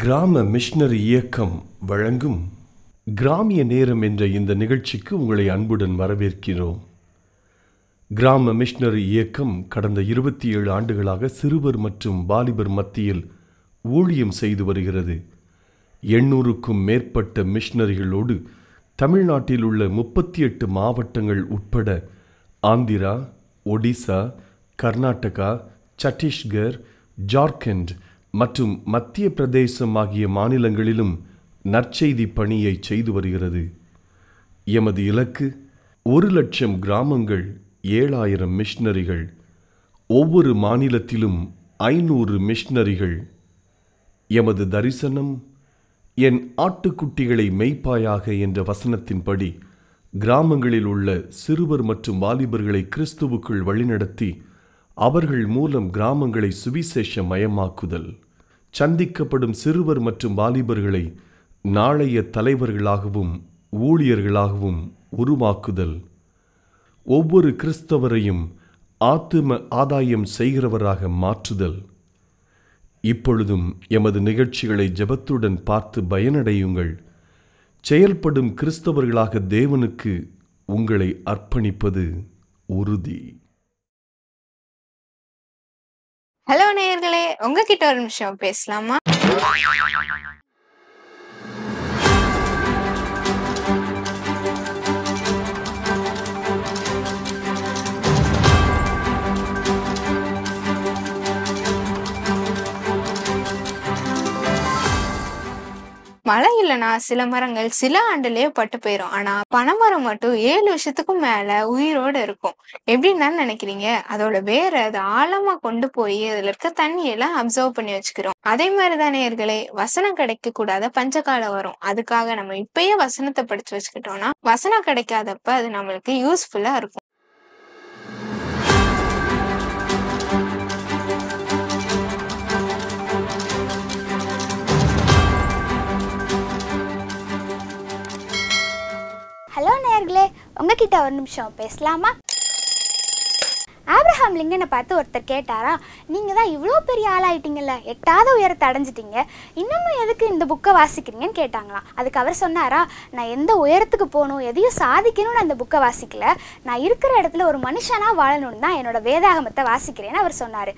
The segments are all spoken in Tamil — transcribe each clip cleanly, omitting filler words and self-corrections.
கிராம மிஷனரி இயக்கம் வழங்கும் கிராமிய நேரம் என்ற இந்த நிகழ்ச்சிக்கு உங்களை அன்புடன் வரவேற்கிறோம். கிராம மிஷனரி இயக்கம் கடந்த 27 ஆண்டுகளாக சிறுவர் மற்றும் வாலிபர் மத்தியில் ஊழியம் செய்து வருகிறது. 800க்கும் மேற்பட்ட மிஷனரிகளோடு தமிழ்நாட்டில் உள்ள 38 மாவட்டங்கள் உட்பட ஆந்திரா, ஒடிசா, கர்நாடகா, சத்தீஸ்கர், ஜார்க்கண்ட் மற்றும் மத்திய பிரதேசம் ஆகிய மாநிலங்களிலும் நற்செய்தி பணியை செய்து வருகிறது. எமது இலக்கு 1,00,000 கிராமங்கள், 7,000 மிஷனரிகள், ஒவ்வொரு மாநிலத்திலும் 500 மிஷனரிகள். எமது தரிசனம் என் ஆட்டுக்குட்டிகளை மேய்ப்பாயாக என்ற வசனத்தின்படி கிராமங்களில் உள்ள சிறுவர் மற்றும் வாலிபர்களை கிறிஸ்துவுக்குள் வழிநடத்தி அவர்கள் மூலம் கிராமங்களை சுவிசேஷ மயமாக்குதல், சந்திக்கப்படும் சிறுவர் மற்றும் வாலிபர்களை நாளைய தலைவர்களாகவும் ஊழியர்களாகவும் உருவாக்குதல், ஒவ்வொரு கிறிஸ்தவரையும் ஆத்தும ஆதாயம் செய்கிறவராக மாற்றுதல். இப்பொழுதும் எமது நிகழ்ச்சிகளை ஜெபத்துடன் பார்த்து பயனடையுங்கள். செயல்படும் கிறிஸ்தவர்களாக தேவனுக்கு உங்களை அர்ப்பணிப்பது உறுதி. ஹலோ நேயர்களே, உங்ககிட்ட ஒரு நிமிஷம் பேசலாமா? மழை இல்லைன்னா சில மரங்கள் சில ஆண்டுலயே பட்டு போயிடும். ஆனா பனைமரம் மட்டும் 7 வருஷத்துக்கும் மேல உயிரோடு இருக்கும். எப்படின்னு தான் நினைக்கிறீங்க? அதோட வேற அது ஆழமா கொண்டு போய் அதுல இருக்க தண்ணியெல்லாம் அப்சர்வ் பண்ணி வச்சுக்கிறோம். அதே மாதிரிதான் நேயர்களே, வசனம் கிடைக்க கூடாத பஞ்சகாலம் வரும். அதுக்காக நம்ம இப்பயே வசனத்தை படிச்சு வச்சுக்கிட்டோம்னா வசனம் கிடைக்காதப்ப அது நம்மளுக்கு யூஸ்ஃபுல்லா இருக்கும். ஹலோ நேயர்களே, உங்ககிட்ட ஒரு நிமிஷம் பேசலாமா? ஆப்ரஹாம் லிங்கனை பார்த்து ஒருத்தர் கேட்டாரா, நீங்கள் தான் இவ்வளோ பெரிய ஆளாயிட்டீங்கல்ல, 8வது உயரத்தை அடைஞ்சிட்டீங்க, இன்னமும் எதுக்கு இந்த புக்கை வாசிக்கிறீங்கன்னு கேட்டாங்களாம். அதுக்கு அவர் சொன்னாரா, நான் எந்த உயரத்துக்கு போகணும், எதையும் சாதிக்கணும்னு அந்த புக்கை வாசிக்கல, நான் இருக்கிற இடத்துல ஒரு மனுஷனாக வாழணும்னு தான் என்னோட வேதாகமத்தை வாசிக்கிறேன்னு அவர் சொன்னார்.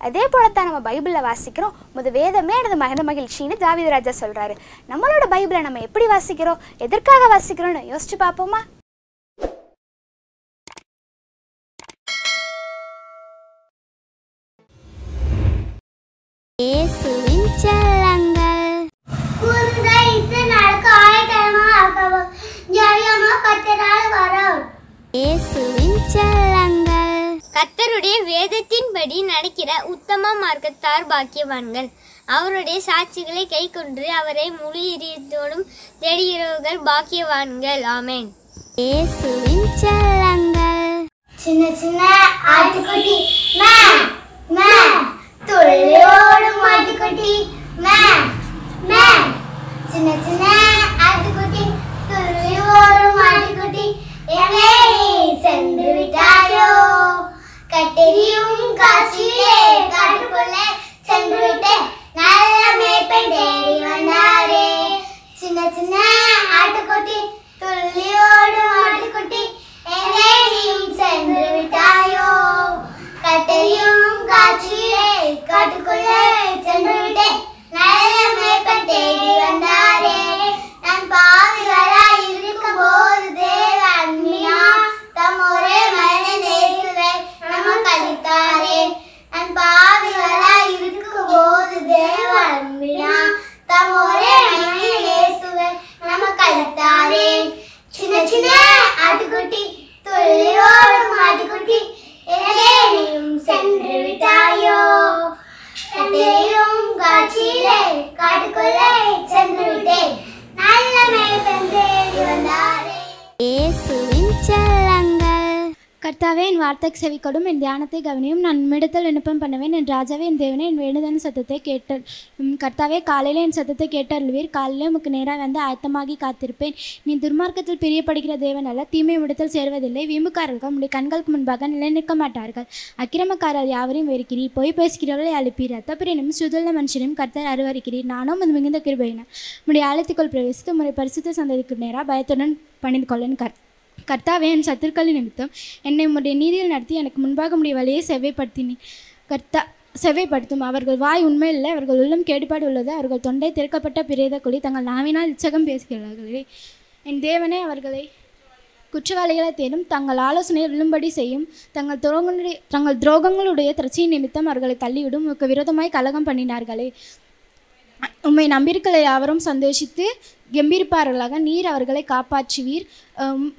அதே போலத்தான் நம்ம பைபிளில் வாசிக்கிறோம். வேதமே எனது மகன மகிழ்ச்சின்னு தாவீது ராஜா சொல்கிறாரு. நம்மளோட பைபிளை நம்ம எப்படி வாசிக்கிறோம், எதற்காக வாசிக்கிறோன்னு யோசிச்சு பார்ப்போமா? இயேசுவின் செல்லங்கள். இயேசுவின் செல்லங்கள். கர்த்தருடைய வேதத்தின்படி நடக்கிற உத்தம மார்க்கத்தார் பாக்கியவான்கள். அவருடைய சாட்சிகளை கை கொண்டு அவரை முழு இதயத்தோடும் தேடுகிறவர்கள் பாக்கியவான்கள். ஆமென். இயேசுவின் செல்லங்கள். சின்ன சின்ன ஆட்டுக்குட்டி மே மே, துள்ளியோடும் ஆட்டுக்குட்டி மே மே, சின்ன சின்ன ஆட்டுக்குட்டி துள்ளியோடும் ஆட்டுக்குட்டி, எங்கே சென்று விட்டாயோ? கட்டெரியும் காட்சியிலே காட்டுக்குள்ளே சென்று விட்டேன், நல்ல மேய்ப்பன் தேடி வந்தாரே. சின்ன சின்ன ஆட்டுக்குட்டி துள்ளியோடும் ஆட்டுக்குட்டி, எங்கே சென்று விட்டாயோ? கட்டெரியும் காட்சியிலே காட்டுக்குள்ளே சென்று விட்டேன், நல்ல மேய்ப்பன் தேடி வந்தாரே. நான் பாவிகளாய் இருக்கும் போது தேவ அன்பியா தம் ஒரே மகனை இயேசுவை நமக்கு அளித்தாரே. நான் பாவிகளாய் இருக்கும் போது தேவ அன்பியா தம் ஒரே மகனை இயேசுவை நமக்கு அளித்தாரே. சின்ன சின்ன ஆட்டுக்குட்டி துள்ளியோடும் ஆட்டுக்குட்டி, எங்கே நீயும் சென்று விட்டாயோ? கட்டெரியும் காட்சியிலே காட்டுக்குள்ளே சென்று விட்டேன், நல்ல மேய்ப்பன் தேடி வந்தாரே. இயேசுவின் செல்லங்கள். கர்த்தாவே, என் வார்த்தைக்கு செவிக்கொடும், என் தியானத்தை கவனியும். நான் உம்மிடத்தில் விண்ணப்பம் பண்ணுவேன். என் ராஜாவே, என் தேவனே, என் வேண்டுதலின் சத்தத்தை கேட்டல். கர்த்தாவே, காலையில் என் சத்தத்தை கேட்டருள்வீர். காலையிலே உமக்கு நேராக வந்து ஆயத்தமாகி காத்திருப்பேன். நீ துர்மார்க்கத்தில் பிரியப்படுகிற தேவன் அல்ல, தீமை உம்மிடத்தில் சேர்வதில்லை. வீம்புக்காரர்கள் உம்முடைய கண்களுக்கு முன்பாக நிலைநிற்க மாட்டார்கள். அக்கிரமக்காரர் யாவரையும் வெறுக்கிறீர். பொய் பேசுகிறவர்களை அழிப்பீர். ரத்தப்பிரியனும் சுதுள்ள மனுஷனையும் கர்த்தர் அருவருக்கிறீர். நானும் அது மிகுந்த கிருபையினர் உம்முடைய ஆலயத்துக்குள் பிரவேசித்து உம்முடைய பரிசுத்த சந்ததிக்கு நேராக பயத்துடன் பணிந்து கொள்ளன். கர்த்தாவே, என் சத்துருக்களின் நிமித்தம் என்னை உம்முடைய நீதியில் நடத்தி எனக்கு முன்பாக உம்முடைய வழியை செவ்வைப்படுத்தும். அவர்கள் வாய் உண்மையில்லை, அவர்கள் உள்ளம் கேடுபாடு உள்ளது. அவர்கள் தொண்டை திறக்கப்பட்ட பிரேத குழி, தங்கள் நாவினால் இச்சகம் பேசுகிறார்களே. என் தேவனே, அவர்களை குற்றவாளிகளை தேடும், தங்கள் ஆலோசனையை விழும்படி செய்யும். தங்கள் துரோகங்களுடைய திரட்சியின் நிமித்தம் அவர்களை தள்ளிவிடும். உமக்கு விரோதமாய் கலகம் பண்ணினார்களே. உம்மை நம்பியிருக்கிற யாவரும் சந்தோஷித்து கம்பீரிப்பார்களாக. நீர் அவர்களை காப்பாற்றுவீர்.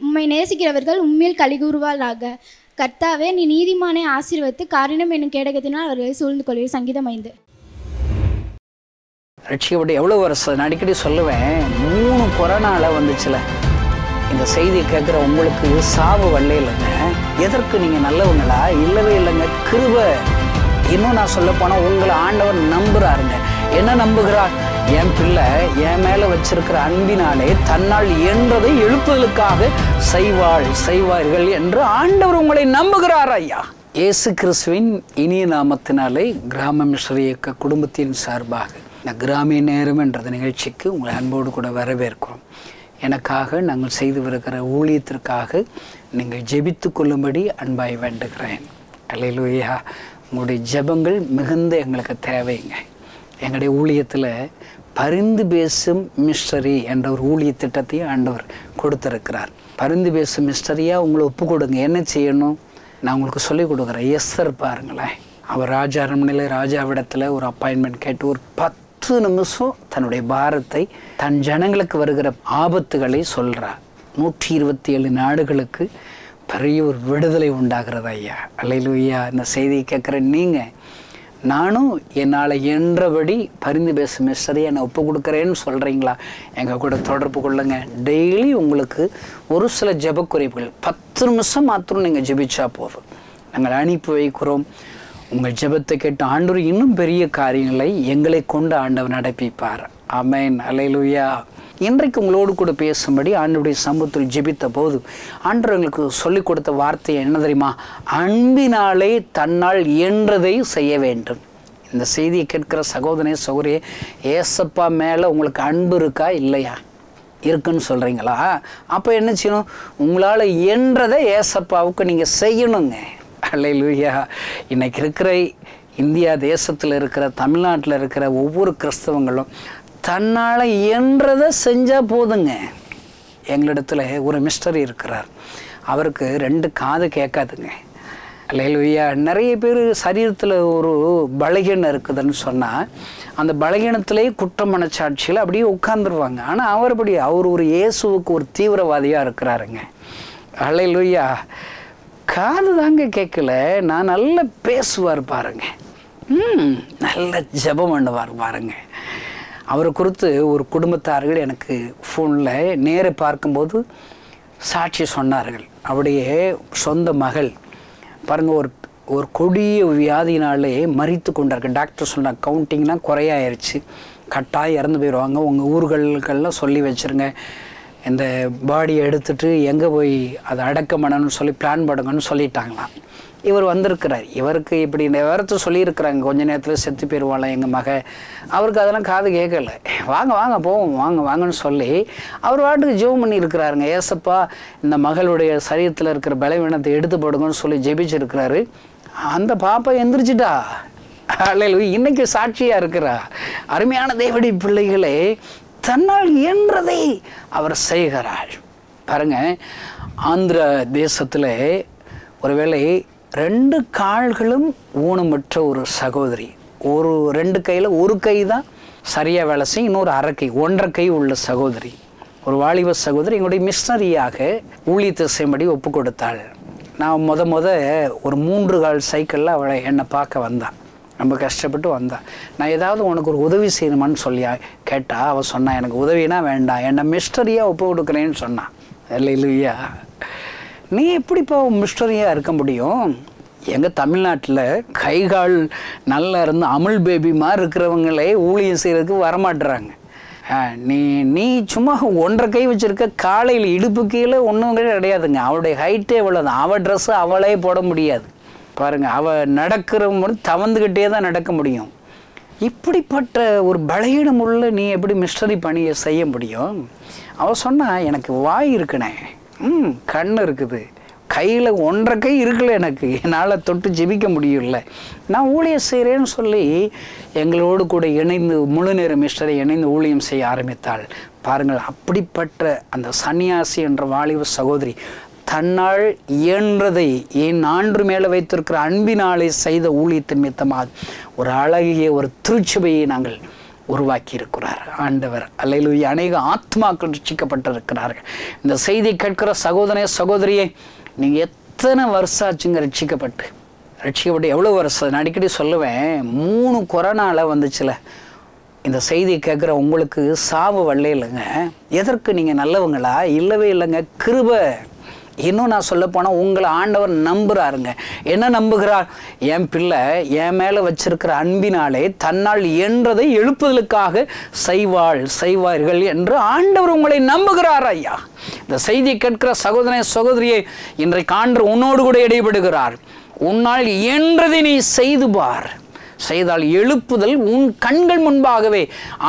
உம்மை நேசிக்கிறவர்கள் உம்மில் கலிகூறுவார்களாக. கர்த்தாவே, நீ நீதிமானை ஆசீர்வதித்து காரியம் என்னும் கேடகத்தினால் அவர்களை சூழ்ந்து கொள்வீர். சங்கீதம் 5. ரட்சிக்கப்பட்டு எவ்வளோ வருஷம் நான் அடிக்கடி சொல்லுவேன். 3 கொரோனாவில் வந்துச்சுல. இந்த செய்தியை கேட்குற உங்களுக்கு சாவு வரல இல்லைங்க. எதற்கு நீங்கள் நல்லவங்களா? இல்லவே இல்லைங்க, கிருபை. இன்னும் நான் சொல்ல போனால் உங்களை ஆண்டவர் நம்புகிறாருங்க. என்ன நம்புகிறார்? என் பிள்ளை என் மேலே வச்சிருக்கிற அன்பினாலே தன்னால் என்றதை எழுப்புதலுக்காக செய்வார்கள் என்று ஆண்டவர் உங்களை நம்புகிறார். ஐயா, இயேசு கிறிஸ்துவின் இனிய நாமத்தினாலே கிராம மிஷனரி இயக்க குடும்பத்தின் சார்பாக இந்த கிராமிய நேரம் என்ற நிகழ்ச்சிக்கு உங்களை அன்போடு கூட வரவேற்கிறோம். எனக்காக நாங்கள் செய்து வருகிற ஊழியத்திற்காக நீங்கள் ஜெபித்து கொள்ளும்படி அன்பாய் வேண்டுகிறேன். அல்லேலூயா. உங்களுடைய ஜெபங்கள் மிகுந்த எங்களுக்கு தேவைங்க. எங்களுடைய ஊழியத்தில் பரிந்து பேசும் மிஸ்டரி என்ற ஒரு ஊழிய திட்டத்தையும் ஆண்டவர் கொடுத்துருக்கிறார். பரிந்து பேசும் மிஸ்டரியாக உங்களை ஒப்பு கொடுங்க. என்ன செய்யணும் நான் உங்களுக்கு சொல்லிக் கொடுக்குறேன். எஸ்தர் பாருங்களேன், அவர் ராஜா அரண்மனையில் ராஜாவிடத்தில் ஒரு அப்பாயின்மெண்ட் கேட்டு ஒரு 10 நிமிஷம் தன்னுடைய பாரத்தை தன் ஜனங்களுக்கு வருகிற ஆபத்துகளை சொல்கிறார். 127 நாடுகளுக்கு பெரிய ஒரு விடுதலை உண்டாகிறது. ஐயா, அல்லேலூயா. இந்த செய்தியை கேட்குற நீங்கள், நானும் என்னால் என்றபடி பரிந்து பேசும் மிஸ்டரியை என்னை ஒப்பு கொடுக்குறேன்னு சொல்கிறீங்களா? எங்கள் கூட தொடர்பு கொள்ளுங்க. டெய்லி உங்களுக்கு ஒரு சில ஜெப குறிப்புகள் 10 நிமிஷம் மாத்திரம் நீங்கள் ஜெபிச்சா போதும். நாங்கள் அனுப்பி வைக்கிறோம். உங்கள் ஜெபத்தை கேட்டு ஆண்டவர் இன்னும் பெரிய காரியங்களை எங்களை கொண்டு ஆண்டவர் நடப்பிப்பார். ஆமென். அல்லேலூயா. இன்றைக்கு உங்களோடு கூட பேசும்படி ஆண்டவருடைய சமூகத்தில் ஜெபித்த போது ஆண்டவர் எங்களுக்கு சொல்லிக் கொடுத்த வார்த்தை என்ன தெரியுமா? அன்பினாலே தன்னால் என்றதை செய்ய வேண்டும். இந்த செய்தியை கேட்கிற சகோதரனே சகோதரியே, ஏசப்பா மேலே உங்களுக்கு அன்பு இருக்கா இல்லையா? இருக்குன்னு சொல்கிறீங்களா? அப்போ என்ன செய்யணும்? உங்களால் என்றதை ஏசப்பாவுக்கு நீங்கள் செய்யணுங்க. அல்லேலூயா. இன்னைக்கு இருக்கிற இந்தியா தேசத்தில் இருக்கிற தமிழ்நாட்டில் இருக்கிற ஒவ்வொரு கிறிஸ்தவங்களும் தன்னால் என்றதை செஞ்சால் போதுங்க. எங்களிடத்தில் ஒரு மிஸ்டரி இருக்கிறார். அவருக்கு 2 காது கேட்காதுங்க. அல்லேலூயா. நிறைய பேர் சரீரத்தில் ஒரு பலகீனம் இருக்குதுன்னு சொன்னால் அந்த பலகீனத்திலே குற்ற மனச்சாட்சியில் அப்படியே உட்காந்துருவாங்க. ஆனால் அவர் ஒரு இயேசுவுக்கு ஒரு தீவிரவாதியாக இருக்கிறாருங்க. அல்லேலூயா. காது தாங்க கேட்கல, நான் நல்லா பேசுவார் பாருங்க. நல்ல ஜெபம் பண்ணுவார் பாருங்க. அவரை குறித்து ஒரு குடும்பத்தார்கள் எனக்கு ஃபோனில் நேர பார்க்கும்போது சாட்சி சொன்னார்கள். அவருடைய சொந்த மகள் பாருங்கள் ஒரு கொடிய வியாதினாலே மரித்து கொண்டார்கள். டாக்டர் சொன்னார் கவுண்டிங்லாம் குறையாயிருச்சு, கட்டாயம் இறந்து போயிடுவாங்க. உங்கள் ஊர்களுக்கெல்லாம் சொல்லி வச்சுருங்க, இந்த பாடியை எடுத்துகிட்டு எங்கே போய் அதை அடக்கம் பண்ணணும்னு சொல்லி பிளான் பண்ணுங்கன்னு சொல்லிட்டாங்களாம். இவர் வந்திருக்கிறார். இவருக்கு இப்படி விவரத்தை சொல்லியிருக்கிறாங்க, கொஞ்ச நேரத்தில் செத்து போயிடுவாங்கள எங்கள் மக. அவருக்கு அதெல்லாம் காது கேட்கலை. வாங்க போவோம், வாங்கன்னு சொல்லி அவர் வாட்டுக்கு ஜெபம் பண்ணியிருக்கிறாருங்க. ஏசப்பா இந்த மகளுடைய சரீரத்தில் இருக்கிற பலவீனத்தை எடுத்து போடுங்கன்னு சொல்லி ஜெபிச்சிருக்கிறாரு. அந்த பாப்பா எந்திரிச்சிட்டா. அல்லேலூயா. இன்னைக்கு சாட்சியாக இருக்கிறா. அருமையான தேவனுடைய பிள்ளைகளே, தன்னால் இயன்றதை அவர் செய்கிறார். பாருங்க, ஆந்திர தேசத்தில் ஒருவேளை 2 கால்களும் ஊனமற்ற ஒரு சகோதரி, 2 கையில் ஒரு கை தான் சரியாக வேலை செய்யும், இன்னொரு அரை கை 1.5 கை உள்ள சகோதரி, ஒரு வாலிப சகோதரி எங்களுடைய மிஷனரியாக ஊழியத்தை செய்யும்படி ஒப்பு கொடுத்தாள். நான் ஒரு 3 கால் சைக்கிளில் அவளை என்னை பார்க்க வந்தாள். ரொம்ப கஷ்டப்பட்டு வந்தாள். நான் ஏதாவது உனக்கு ஒரு உதவி செய்யணுமான்னு சொல்லியா கேட்டால் அவள் சொன்னான், எனக்கு உதவினா வேண்டாம், என்னை மிஸ்டரியாக ஒப்பு கொடுக்குறேன்னு சொன்னான். இல்லையா? நீ எப்படிப்பா மிஸ்டரியாக இருக்க முடியும்? எங்கள் தமிழ்நாட்டில் கைகால் நல்லா இருந்து அமுல் பேபி மாதிரி இருக்கிறவங்களே ஊழியம் செய்கிறதுக்கு வரமாட்டுறாங்க. நீ சும்மா 1.5 கை வச்சுருக்க, காலையில் இடுப்பு கீழே ஒன்றும் கிடையாதுங்க. அவளுடைய ஹைட்டே இவ்வளோதான். அவள் ட்ரெஸ்ஸு அவளே போட முடியாது பாருங்கள். அவள் நடக்கிறவங்க தவந்துக்கிட்டே தான் நடக்க முடியும். இப்படிப்பட்ட ஒரு பலகீனம் உள்ள நீ எப்படி மிஸ்டரி பணியை செய்ய முடியும்? அவள் சொன்னா, எனக்கு வாய் இருக்குண்ணே, கண் இருக்குது, கையில் 1.5 கை இருக்குல்ல, எனக்கு என்னால் தொட்டு ஜெபிக்க முடியல, நான் ஊழியம் செய்கிறேன்னு சொல்லி எங்களோடு கூட இணைந்து முழு நேர மிஸ்டரை இணைந்து ஊழியம் செய்ய ஆரம்பித்தாள். பாருங்கள், அப்படிப்பட்ட அந்த சன்னியாசி என்ற வாலிப சகோதரி தன்னால் இயன்றதை என் ஆண்டு மேலே வைத்திருக்கிற அன்பினாலே செய்த ஊழியத்தின் மித்தமாக ஒரு அழகிய ஒரு திருச்சபையை நாங்கள் உருவாக்கி இருக்கிறார் ஆண்டவர். அல்லேலூயா. அநேக ஆத்மாக்கள் ரட்சிக்கப்பட்டிருக்கிறார்கள். இந்த செய்தி கேட்கிற சகோதரனே சகோதரியே, நீங்கள் எத்தனை வருஷம் ஆச்சுங்க ரட்சிக்கப்பட்டு எவ்வளோ வருஷம்? நான் அடிக்கடி சொல்லுவேன், 3 கொரோனாவில் வந்துச்சுல. இந்த செய்தியை கேட்குற உங்களுக்கு சாவு வரலே இல்லைங்க. எதற்கு நீங்கள் நல்லவங்களா? இல்லவே இல்லைங்க, கிருபை. இன்னும் நான் சொல்ல போனால் உங்களை ஆண்டவர் நம்புகிறாருங்க. என்ன நம்புகிறார்? என் பிள்ளை என் மேலே வச்சிருக்கிற அன்பினாலே தன்னால் இயன்றதை எழுப்புதலுக்காக செய்வார்கள் என்று ஆண்டவர் உங்களை நம்புகிறார். ஐயா, இந்த செய்தியை கேட்கிற சகோதரனே சகோதரியை, இன்றைக்கு ஆண்டவர் உன்னோடு கூட இடைபடுகிறார். உன்னால் இயன்றதை நீ செய்து பார். செய்தால் எழுப்புதல் உன் கண்கள் முன்பாகவே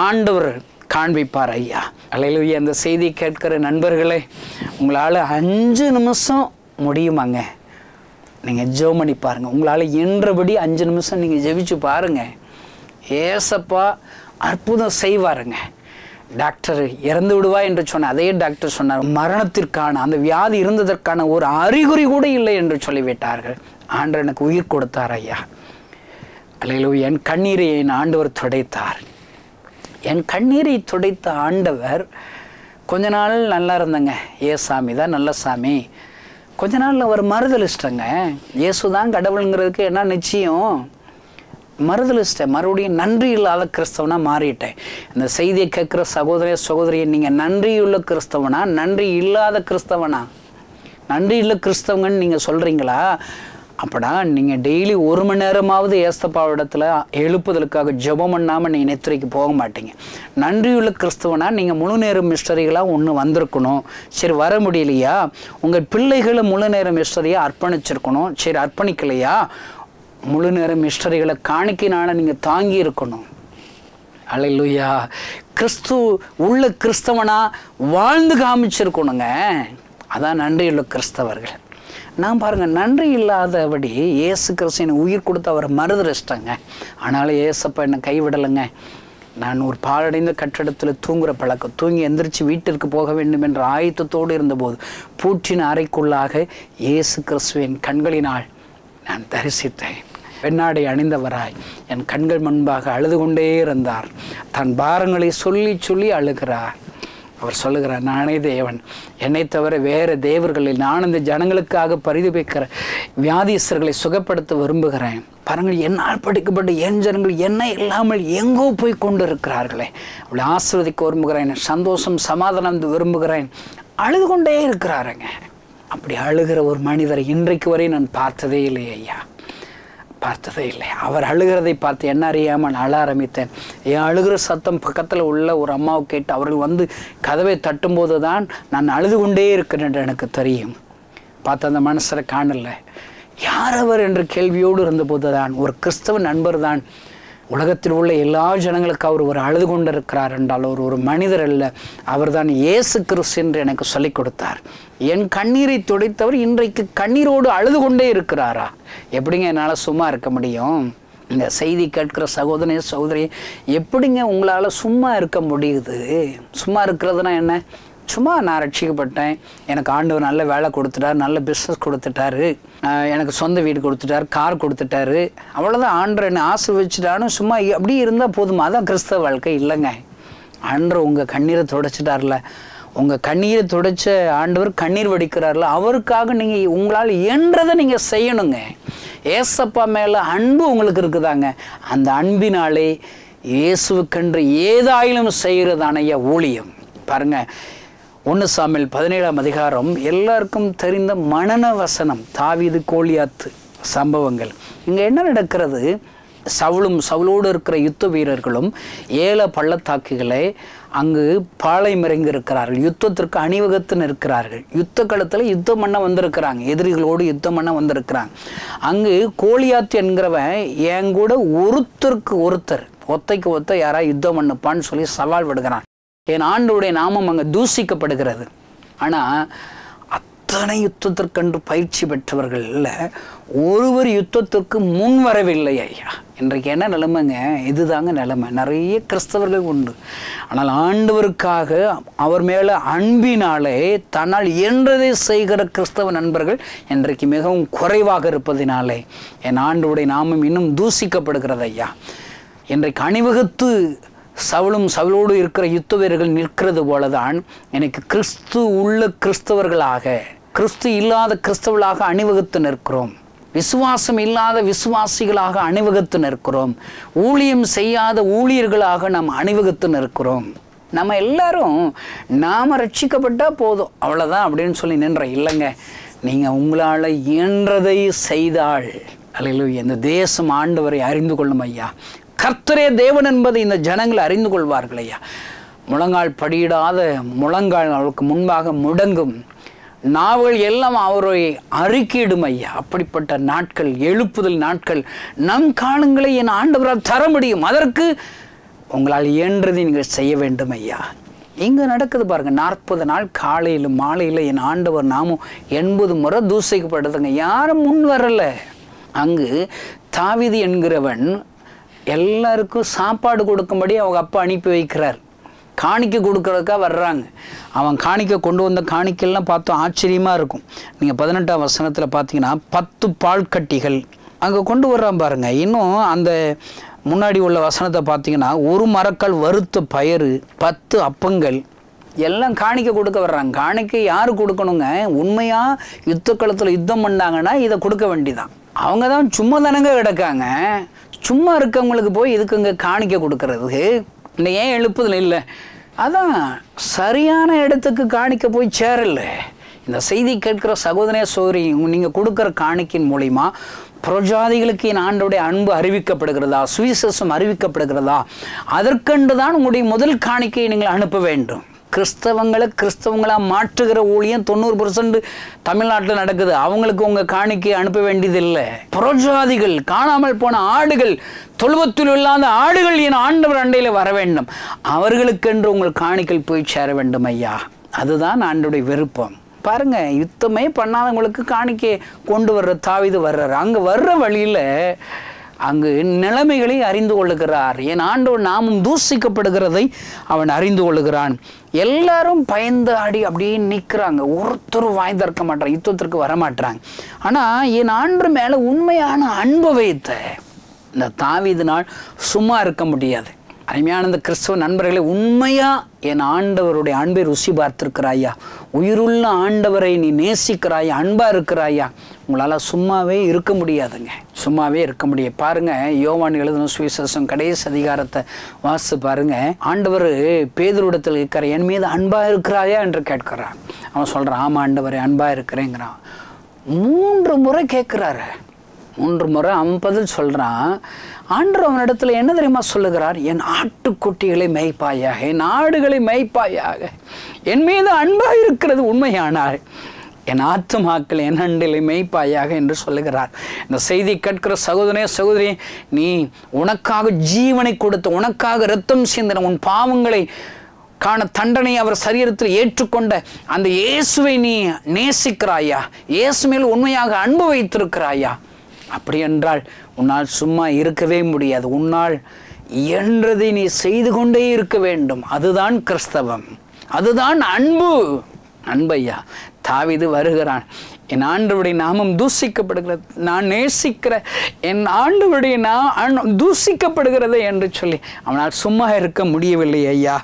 ஆண்டவர் காண்பிப்பார். ஐயா, அல்லேலூயா. அந்த செய்தி கேட்கிற நண்பர்களே, உங்களால் 5 நிமிஷம் முடியுமாங்க? நீங்கள் ஜெபம் பண்ணி பாருங்கள். உங்களால் என்றபடி 5 நிமிஷம் நீங்கள் ஜெபிச்சு பாருங்கள். ஏசப்பா அற்புதம் செய்வாருங்க. டாக்டர் இறந்து விடுவா என்று சொன்ன அதே டாக்டர் சொன்னார், மரணத்திற்கான அந்த வியாதி இருந்ததற்கான ஒரு அறிகுறி கூட இல்லை என்று சொல்லிவிட்டார்கள். ஆண்டவர் எனக்கு உயிர் கொடுத்தார். ஐயா, அல்லேலூயா. என் கண்ணீரை என் ஆண்டவர் துடைத்தார். என் கண்ணீரை துடைத்த ஆண்டவர் கொஞ்ச நாள் நல்லா இருந்தங்க. சாமி தான் நல்ல சாமி. கொஞ்ச நாள் அவர் மறுதலிச்சிட்டங்க. இயேசு தான் கடவுளுங்கிறதுக்கு என்ன நிச்சயம்? மறுதலிச்சிட்டேன். மறுபடியும் நன்றி இல்லாத கிறிஸ்தவனாக மாறிட்டேன். இந்த செய்தியை கேட்குற சகோதரியை, நீங்கள் நன்றியுள்ள கிறிஸ்தவனா நன்றி இல்லாத கிறிஸ்தவனா? நன்றி இல்லை கிறிஸ்தவங்கன்னு நீங்கள் சொல்கிறீங்களா? அப்படா நீங்கள் டெய்லி 1 மணி நேரமாவது ஏசப்பாவிடத்தில் எழுப்புதலுக்காக ஜெபம் பண்ணாமல் நீங்கள் நெத்திரைக்கு போக மாட்டீங்க. நன்றியுள்ள கிறிஸ்தவனா நீங்கள் முழு நேரம் மிஸ்டரிகளாக ஒன்று வந்திருக்கணும். சரி, வர முடியலையா? உங்கள் பிள்ளைகளை முழு நேரம் மிஸ்டரியாக அர்ப்பணிச்சிருக்கணும். சரி, அர்ப்பணிக்கலையா? முழு நேரம் மிஸ்டரிகளை காணிக்கையினால நீங்கள் தாங்கி இருக்கணும். அல்லேலூயா. கிறிஸ்து உள்ள கிறிஸ்தவனா வாழ்ந்து காமிச்சிருக்கணுங்க. அதான் நன்றியுள்ள கிறிஸ்தவர்கள். நான் பாருங்கள், நன்றி இல்லாதபடி இயேசு கிறிஸ்து உயிர் கொடுத்து அவரை மறுதலிச்சிட்டாங்க. ஆனாலும் இயேசப்பா என்னை கைவிடலைங்க. நான் ஒரு பாழடைந்த கட்டிடத்தில் தூங்குகிற பழக்கம், தூங்கி எந்திரிச்சு வீட்டிற்கு போக வேண்டும் என்ற ஆயத்தத்தோடு இருந்தபோது பூற்றின் அறைக்குள்ளாக இயேசு கிறிஸ்துவின் கண்களினால் நான் தரிசித்தேன். வெண்ணாடை அணிந்தவராய் என் கண்கள் முன்பாக அழுது கொண்டே இருந்தார். தன் பாரங்களை சொல்லி சொல்லி அழுகிறார். அவர் சொல்லுகிறார், நானே தேவன், என்னை தவிர வேறு தேவர்களில் நான் இந்த ஜனங்களுக்காக பரிதபிக்கிற வியாதிஸ்தர்களை சுகப்படுத்த விரும்புகிறேன். பாருங்கள், என்னால் படிக்கப்பட்ட என் ஜனங்கள் என்னை இல்லாமல் எங்கோ போய் கொண்டு இருக்கிறார்களே, அவளை ஆசீர்வதிக்க விரும்புகிறேன், சந்தோஷம் சமாதானம் விரும்புகிறேன். அழுது கொண்டே இருக்கிறாருங்க. அப்படி அழுகிற ஒரு மனிதரை இன்றைக்கு வரை நான் பார்த்ததே இல்லை ஐயா, பார்த்ததே இல்லை. அவர் அழுகிறதை பார்த்து என்ன அறியாமல் அழ ஆரம்பித்தேன். என் அழுகிற சத்தம் பக்கத்தில் உள்ள ஒரு அம்மாவை கேட்டு அவர்கள் வந்து கதவை தட்டும்போது தான் நான் அழுது கொண்டே இருக்கிறேன் என்று எனக்கு தெரியும். பார்த்து அந்த மனசரை காணல. யார் அவர் என்ற கேள்வியோடு இருந்தபோது தான் ஒரு கிறிஸ்தவ நண்பர் தான் உலகத்தில் உள்ள எல்லா ஜனங்களுக்கு அவர் ஒரு அழுது கொண்டிருக்கிறார் என்றால் ஒரு மனிதர் அல்ல, அவர் தான் இயேசு கிறிஸ்து என்று எனக்கு சொல்லிக் கொடுத்தார். என் கண்ணீரை துடைத்தவர் இன்றைக்கு கண்ணீரோடு அழுது கொண்டே இருக்கிறாரா? எப்படிங்க என்னால் சும்மா இருக்க முடியும்? இந்த செய்தி கேட்கிற சகோதரி, எப்படிங்க உங்களால் சும்மா இருக்க முடியுது? சும்மா இருக்கிறதுனா என்ன? சும்மா நான் ரட்சிக்கப்பட்டேன், எனக்கு ஆண்டவர் நல்ல வேலை கொடுத்துட்டார், நல்ல பிஸ்னஸ் கொடுத்துட்டாரு, எனக்கு சொந்த வீடு கொடுத்துட்டார், கார் கொடுத்துட்டாரு, அவ்வளோதான் ஆண்டவர் என்னை ஆசீர்வதிச்சிட்டான்னு சும்மா அப்படி இருந்தால் போதுமா? அதான் கிறிஸ்தவ வாழ்க்கை இல்லைங்க. ஆண்டவர் உங்கள் கண்ணீரை துடைச்சிட்டார்ல, உங்கள் கண்ணீரை துடைச்ச ஆண்டவர் கண்ணீர் வடிக்கிறார்ல, அவருக்காக நீங்கள் உங்களால் இயன்றதை நீங்கள் செய்யணுங்க. ஏசப்பா மேலே அன்பு உங்களுக்கு இருக்குதாங்க. அந்த அன்பினாலே இயேசுவுக்கென்று ஏதாயிலும் செய்கிறதான ஊழியம். பாருங்கள், 1 சாமுவேல் 17ஆம் அதிகாரம் எல்லாருக்கும் தெரிந்த மனன வசனம், தாவீது கோலியாத்து சம்பவங்கள். இங்கே என்ன நடக்கிறது? சவுலோடு இருக்கிற யுத்த வீரர்களும் 7 பள்ளத்தாக்குகளை அங்கு பாளையமிறங்கி இருக்கிறார்கள். யுத்தத்திற்கு அணிவகுத்து நிற்கிறார்கள். யுத்த களத்தில் யுத்தம் பண்ண வந்திருக்கிறாங்க, எதிரிகளோடு யுத்தம் பண்ண வந்திருக்கிறாங்க. அங்கு கோலியாத் என்கிறவன் என் கூட ஒருத்தருக்கு ஒருத்தர் ஒத்தைக்கு ஒத்த யாராவது யுத்தம் பண்ணுப்பான்னு சொல்லி சவால் விடுகிறான். என் ஆண்டவருடைய நாமம் அங்கே தூசிக்கப்படுகிறது. ஆனால் அத்தனை யுத்தத்திற்கென்று பயிற்சி பெற்றவர்கள் இல்லை, ஒருவர் யுத்தத்திற்கு முன் வரவில்லை ஐயா. இன்றைக்கு என்ன நிலைமைங்க? இதுதாங்க நிலைமை. நிறைய கிறிஸ்தவர்கள் உண்டு, ஆனால் ஆண்டவருக்காக அவர் மேலே அன்பினாலே தன்னால் என்றதை செய்கிற கிறிஸ்தவ நண்பர்கள் இன்றைக்கு மிகவும் குறைவாக இருப்பதினாலே என் ஆண்டவருடைய நாமம் இன்னும் தூசிக்கப்படுகிறது ஐயா. இன்றைக்கு அணிவகுத்து சவுலோடு இருக்கிற யுத்த வீரர்கள் நிற்கிறது போலதான் எனக்கு கிறிஸ்து உள்ள கிறிஸ்தவர்களாக, கிறிஸ்து இல்லாத கிறிஸ்தவர்களாக அணிவகுத்து நிற்கிறோம். விசுவாசம் இல்லாத விசுவாசிகளாக அணிவகுத்து நிற்கிறோம். ஊழியம் செய்யாத ஊழியர்களாக நாம் அணிவகுத்து நிற்கிறோம். நம்ம எல்லாரும் நாம் ரட்சிக்கப்பட்டால் போதும் அவ்வளோதான் அப்படின்னு சொல்லி நின்ற இல்லைங்க. நீங்கள் உங்களால் இயன்றதை செய்தால் அல்லேலூயா, இந்த தேசம் ஆண்டவரை அறிந்து கொள்ளும் ஐயா. கர்த்தரே தேவன் என்பதை இந்த ஜனங்கள் அறிந்து கொள்வார்கள் ஐயா. முழங்கால் படியிடாத முழங்கால் அவருக்கு முன்பாக முடங்கும், நாவல் எல்லாம் அவரை அறிக்கையிடும் ஐயா. அப்படிப்பட்ட நாட்கள், எழுப்புதல் நாட்கள் நம் காலங்களை என் ஆண்டவரால் தர முடியும். அதற்கு உங்களால் இயன்றதை நீங்கள் செய்ய வேண்டும் ஐயா. இங்கே நடக்குது பாருங்கள், 40 நாள் காலையில் மாலையில் என் ஆண்டவர் நாமும் 80 முறை தூசிக்கப்படுதுங்க. யாரும் முன் வரலை. அங்கு தாவீது என்கிறவன் எல்லாருக்கும் சாப்பாடு கொடுக்கும்படி அவங்க அப்பா அனுப்பி வைக்கிறார். காணிக்கை கொடுக்கறதுக்காக வர்றாங்க. அவன் காணிக்கை கொண்டு வந்த காணிக்கைலாம் பார்த்தோம், ஆச்சரியமாக இருக்கும். நீங்கள் 18ஆம் வசனத்தில் பார்த்தீங்கன்னா 10 பால் கட்டிகள் அங்கே கொண்டு வர்றான் பாருங்க. இன்னும் அந்த முன்னாடி உள்ள வசனத்தை பார்த்தீங்கன்னா 1 மரக்கால் வறுத்த பயறு, 10 அப்பங்கள் எல்லாம் காணிக்கை கொடுக்க வர்றாங்க. காணிக்கை யார் கொடுக்கணுங்க? உண்மையாக யுத்த காலத்தில் யுத்தம் பண்ணாங்கன்னா இதை கொடுக்க வேண்டிதான். அவங்க தான் சும்மா தானங்க கிடக்காங்க. சும்மா இருக்கவங்களுக்கு போய் இதுக்குங்க காணிக்கை கொடுக்கறதுக்கு இந்த ஏன் எழுப்புதல் இல்லை? அதான் சரியான இடத்துக்கு காணிக்க போய் சேரல. இந்த செய்தி கேட்கிற சகோதரனே சோதரி, நீங்கள் கொடுக்குற காணிக்கையின் மூலிமா புறஜாதிகளுக்கு என் ஆண்டோடைய அன்பு அறிவிக்கப்படுகிறதா, சுவிசேஷம் அறிவிக்கப்படுகிறதா? அதற்கென்று தான் உங்களுடைய முதல் காணிக்கையை நீங்கள் அனுப்ப வேண்டும். கிறிஸ்தவங்களாக மாற்றுகிற ஊழியம் 90% தமிழ்நாட்டில் நடக்குது. அவங்களுக்கு உங்கள் காணிக்கை அனுப்ப வேண்டியதில்லை. புறஜாதிகள், காணாமல் போன ஆடுகள், தொழுவத்தில் இல்லாத ஆடுகள் என் ஆண்டவர் அண்டையில் வர வேண்டும். அவர்களுக்கென்று உங்கள் காணிக்கை போய் சேர வேண்டும் ஐயா. அதுதான் ஆண்டோடைய விருப்பம். பாருங்க, யுத்தமே பண்ணாதவங்களுக்கு காணிக்கை கொண்டு வர்ற தாவீது வர்றார். அங்கே வர்ற வழியில் அங்கு நிலைமைகளை அறிந்து கொள்ளுகிறார். என் ஆண்டவர் நாமும் தூசிக்கப்படுகிறதை அவன் அறிந்து கொள்ளுகிறான். எல்லாரும் பயந்து ஆடி அப்படியே நிற்கிறாங்க. ஒருத்தரும் வாய் திறக்க மாட்டாங்க, யுத்தத்திற்கு வரமாட்டாங்க. ஆனால் என் ஆண்டு மேலே உண்மையான அன்பு வைத்த இந்த தாவீதினால் சும்மா இருக்க முடியாது. அருமையான இந்த கிறிஸ்தவ நண்பர்களை, உண்மையாக என் ஆண்டவருடைய அன்பை ருசி பார்த்திருக்கிறாயா? உயிருள்ள ஆண்டவரை நீ நேசிக்கிறாயா? அன்பாக இருக்கிறாயா? உங்களால் சும்மாவே இருக்க முடியாதுங்க. சும்மாவே இருக்க முடியாது. பாருங்க, யோவான் எழுதின சுவிசேஷம் கடைசி அதிகாரத்தை வாசித்து பாருங்க. ஆண்டவர் பேதுருவிடத்தில் இருக்கிற என் மீது அன்பாக இருக்கிறாயா என்று கேட்கிறான். அவன் சொல்கிறான், ஆமாம் ஆண்டவரே அன்பாக இருக்கிறேங்கிறான். 3 முறை கேட்குறாரு. 3 முறை அவன் பதில் சொல்கிறான். ஆண்டவர் அவனிடத்தில் என்ன தெரியுமா சொல்லுகிறார்? என் ஆட்டுக்குட்டிகளை மேய்ப்பாயாக, என் ஆடுகளை மேய்ப்பாயாக. என் மீது அன்பாக இருக்கிறது உண்மையானால் என் ஆத்துமாக்கள் என் அண்டிலை மேய்ப்பாயாக என்று சொல்லுகிறார். இந்த செய்தி கேட்கிற சகோதரனே சகோதரி, நீ உனக்காக ஜீவனை கொடுத்த, உனக்காக இரத்தம் சிந்தின, உன் பாவங்களை காண தண்டனை அவர் சரீரத்தில் ஏற்றுக்கொண்ட அந்த இயேசுவை நீ நேசிக்கிறாயா? இயேசு மேல் உண்மையாக அன்பு வைத்திருக்கிறாயா? அப்படி என்றால் உன்னால் சும்மா இருக்கவே முடியாது. உன்னால் இயன்றதை நீ செய்து கொண்டே இருக்க வேண்டும். அதுதான் கிறிஸ்தவம், அதுதான் அன்பு. அன்பையா, தாவீது வருகிறான். என் ஆண்டவருடைய நாமம் தூசிக்கப்படுகிறது, நான் நேசிக்கிற என் ஆண்டவருடைய தூசிக்கப்படுகிறது என்று சொல்லி அவனால் சும்மா இருக்க முடியவில்லை ஐயா.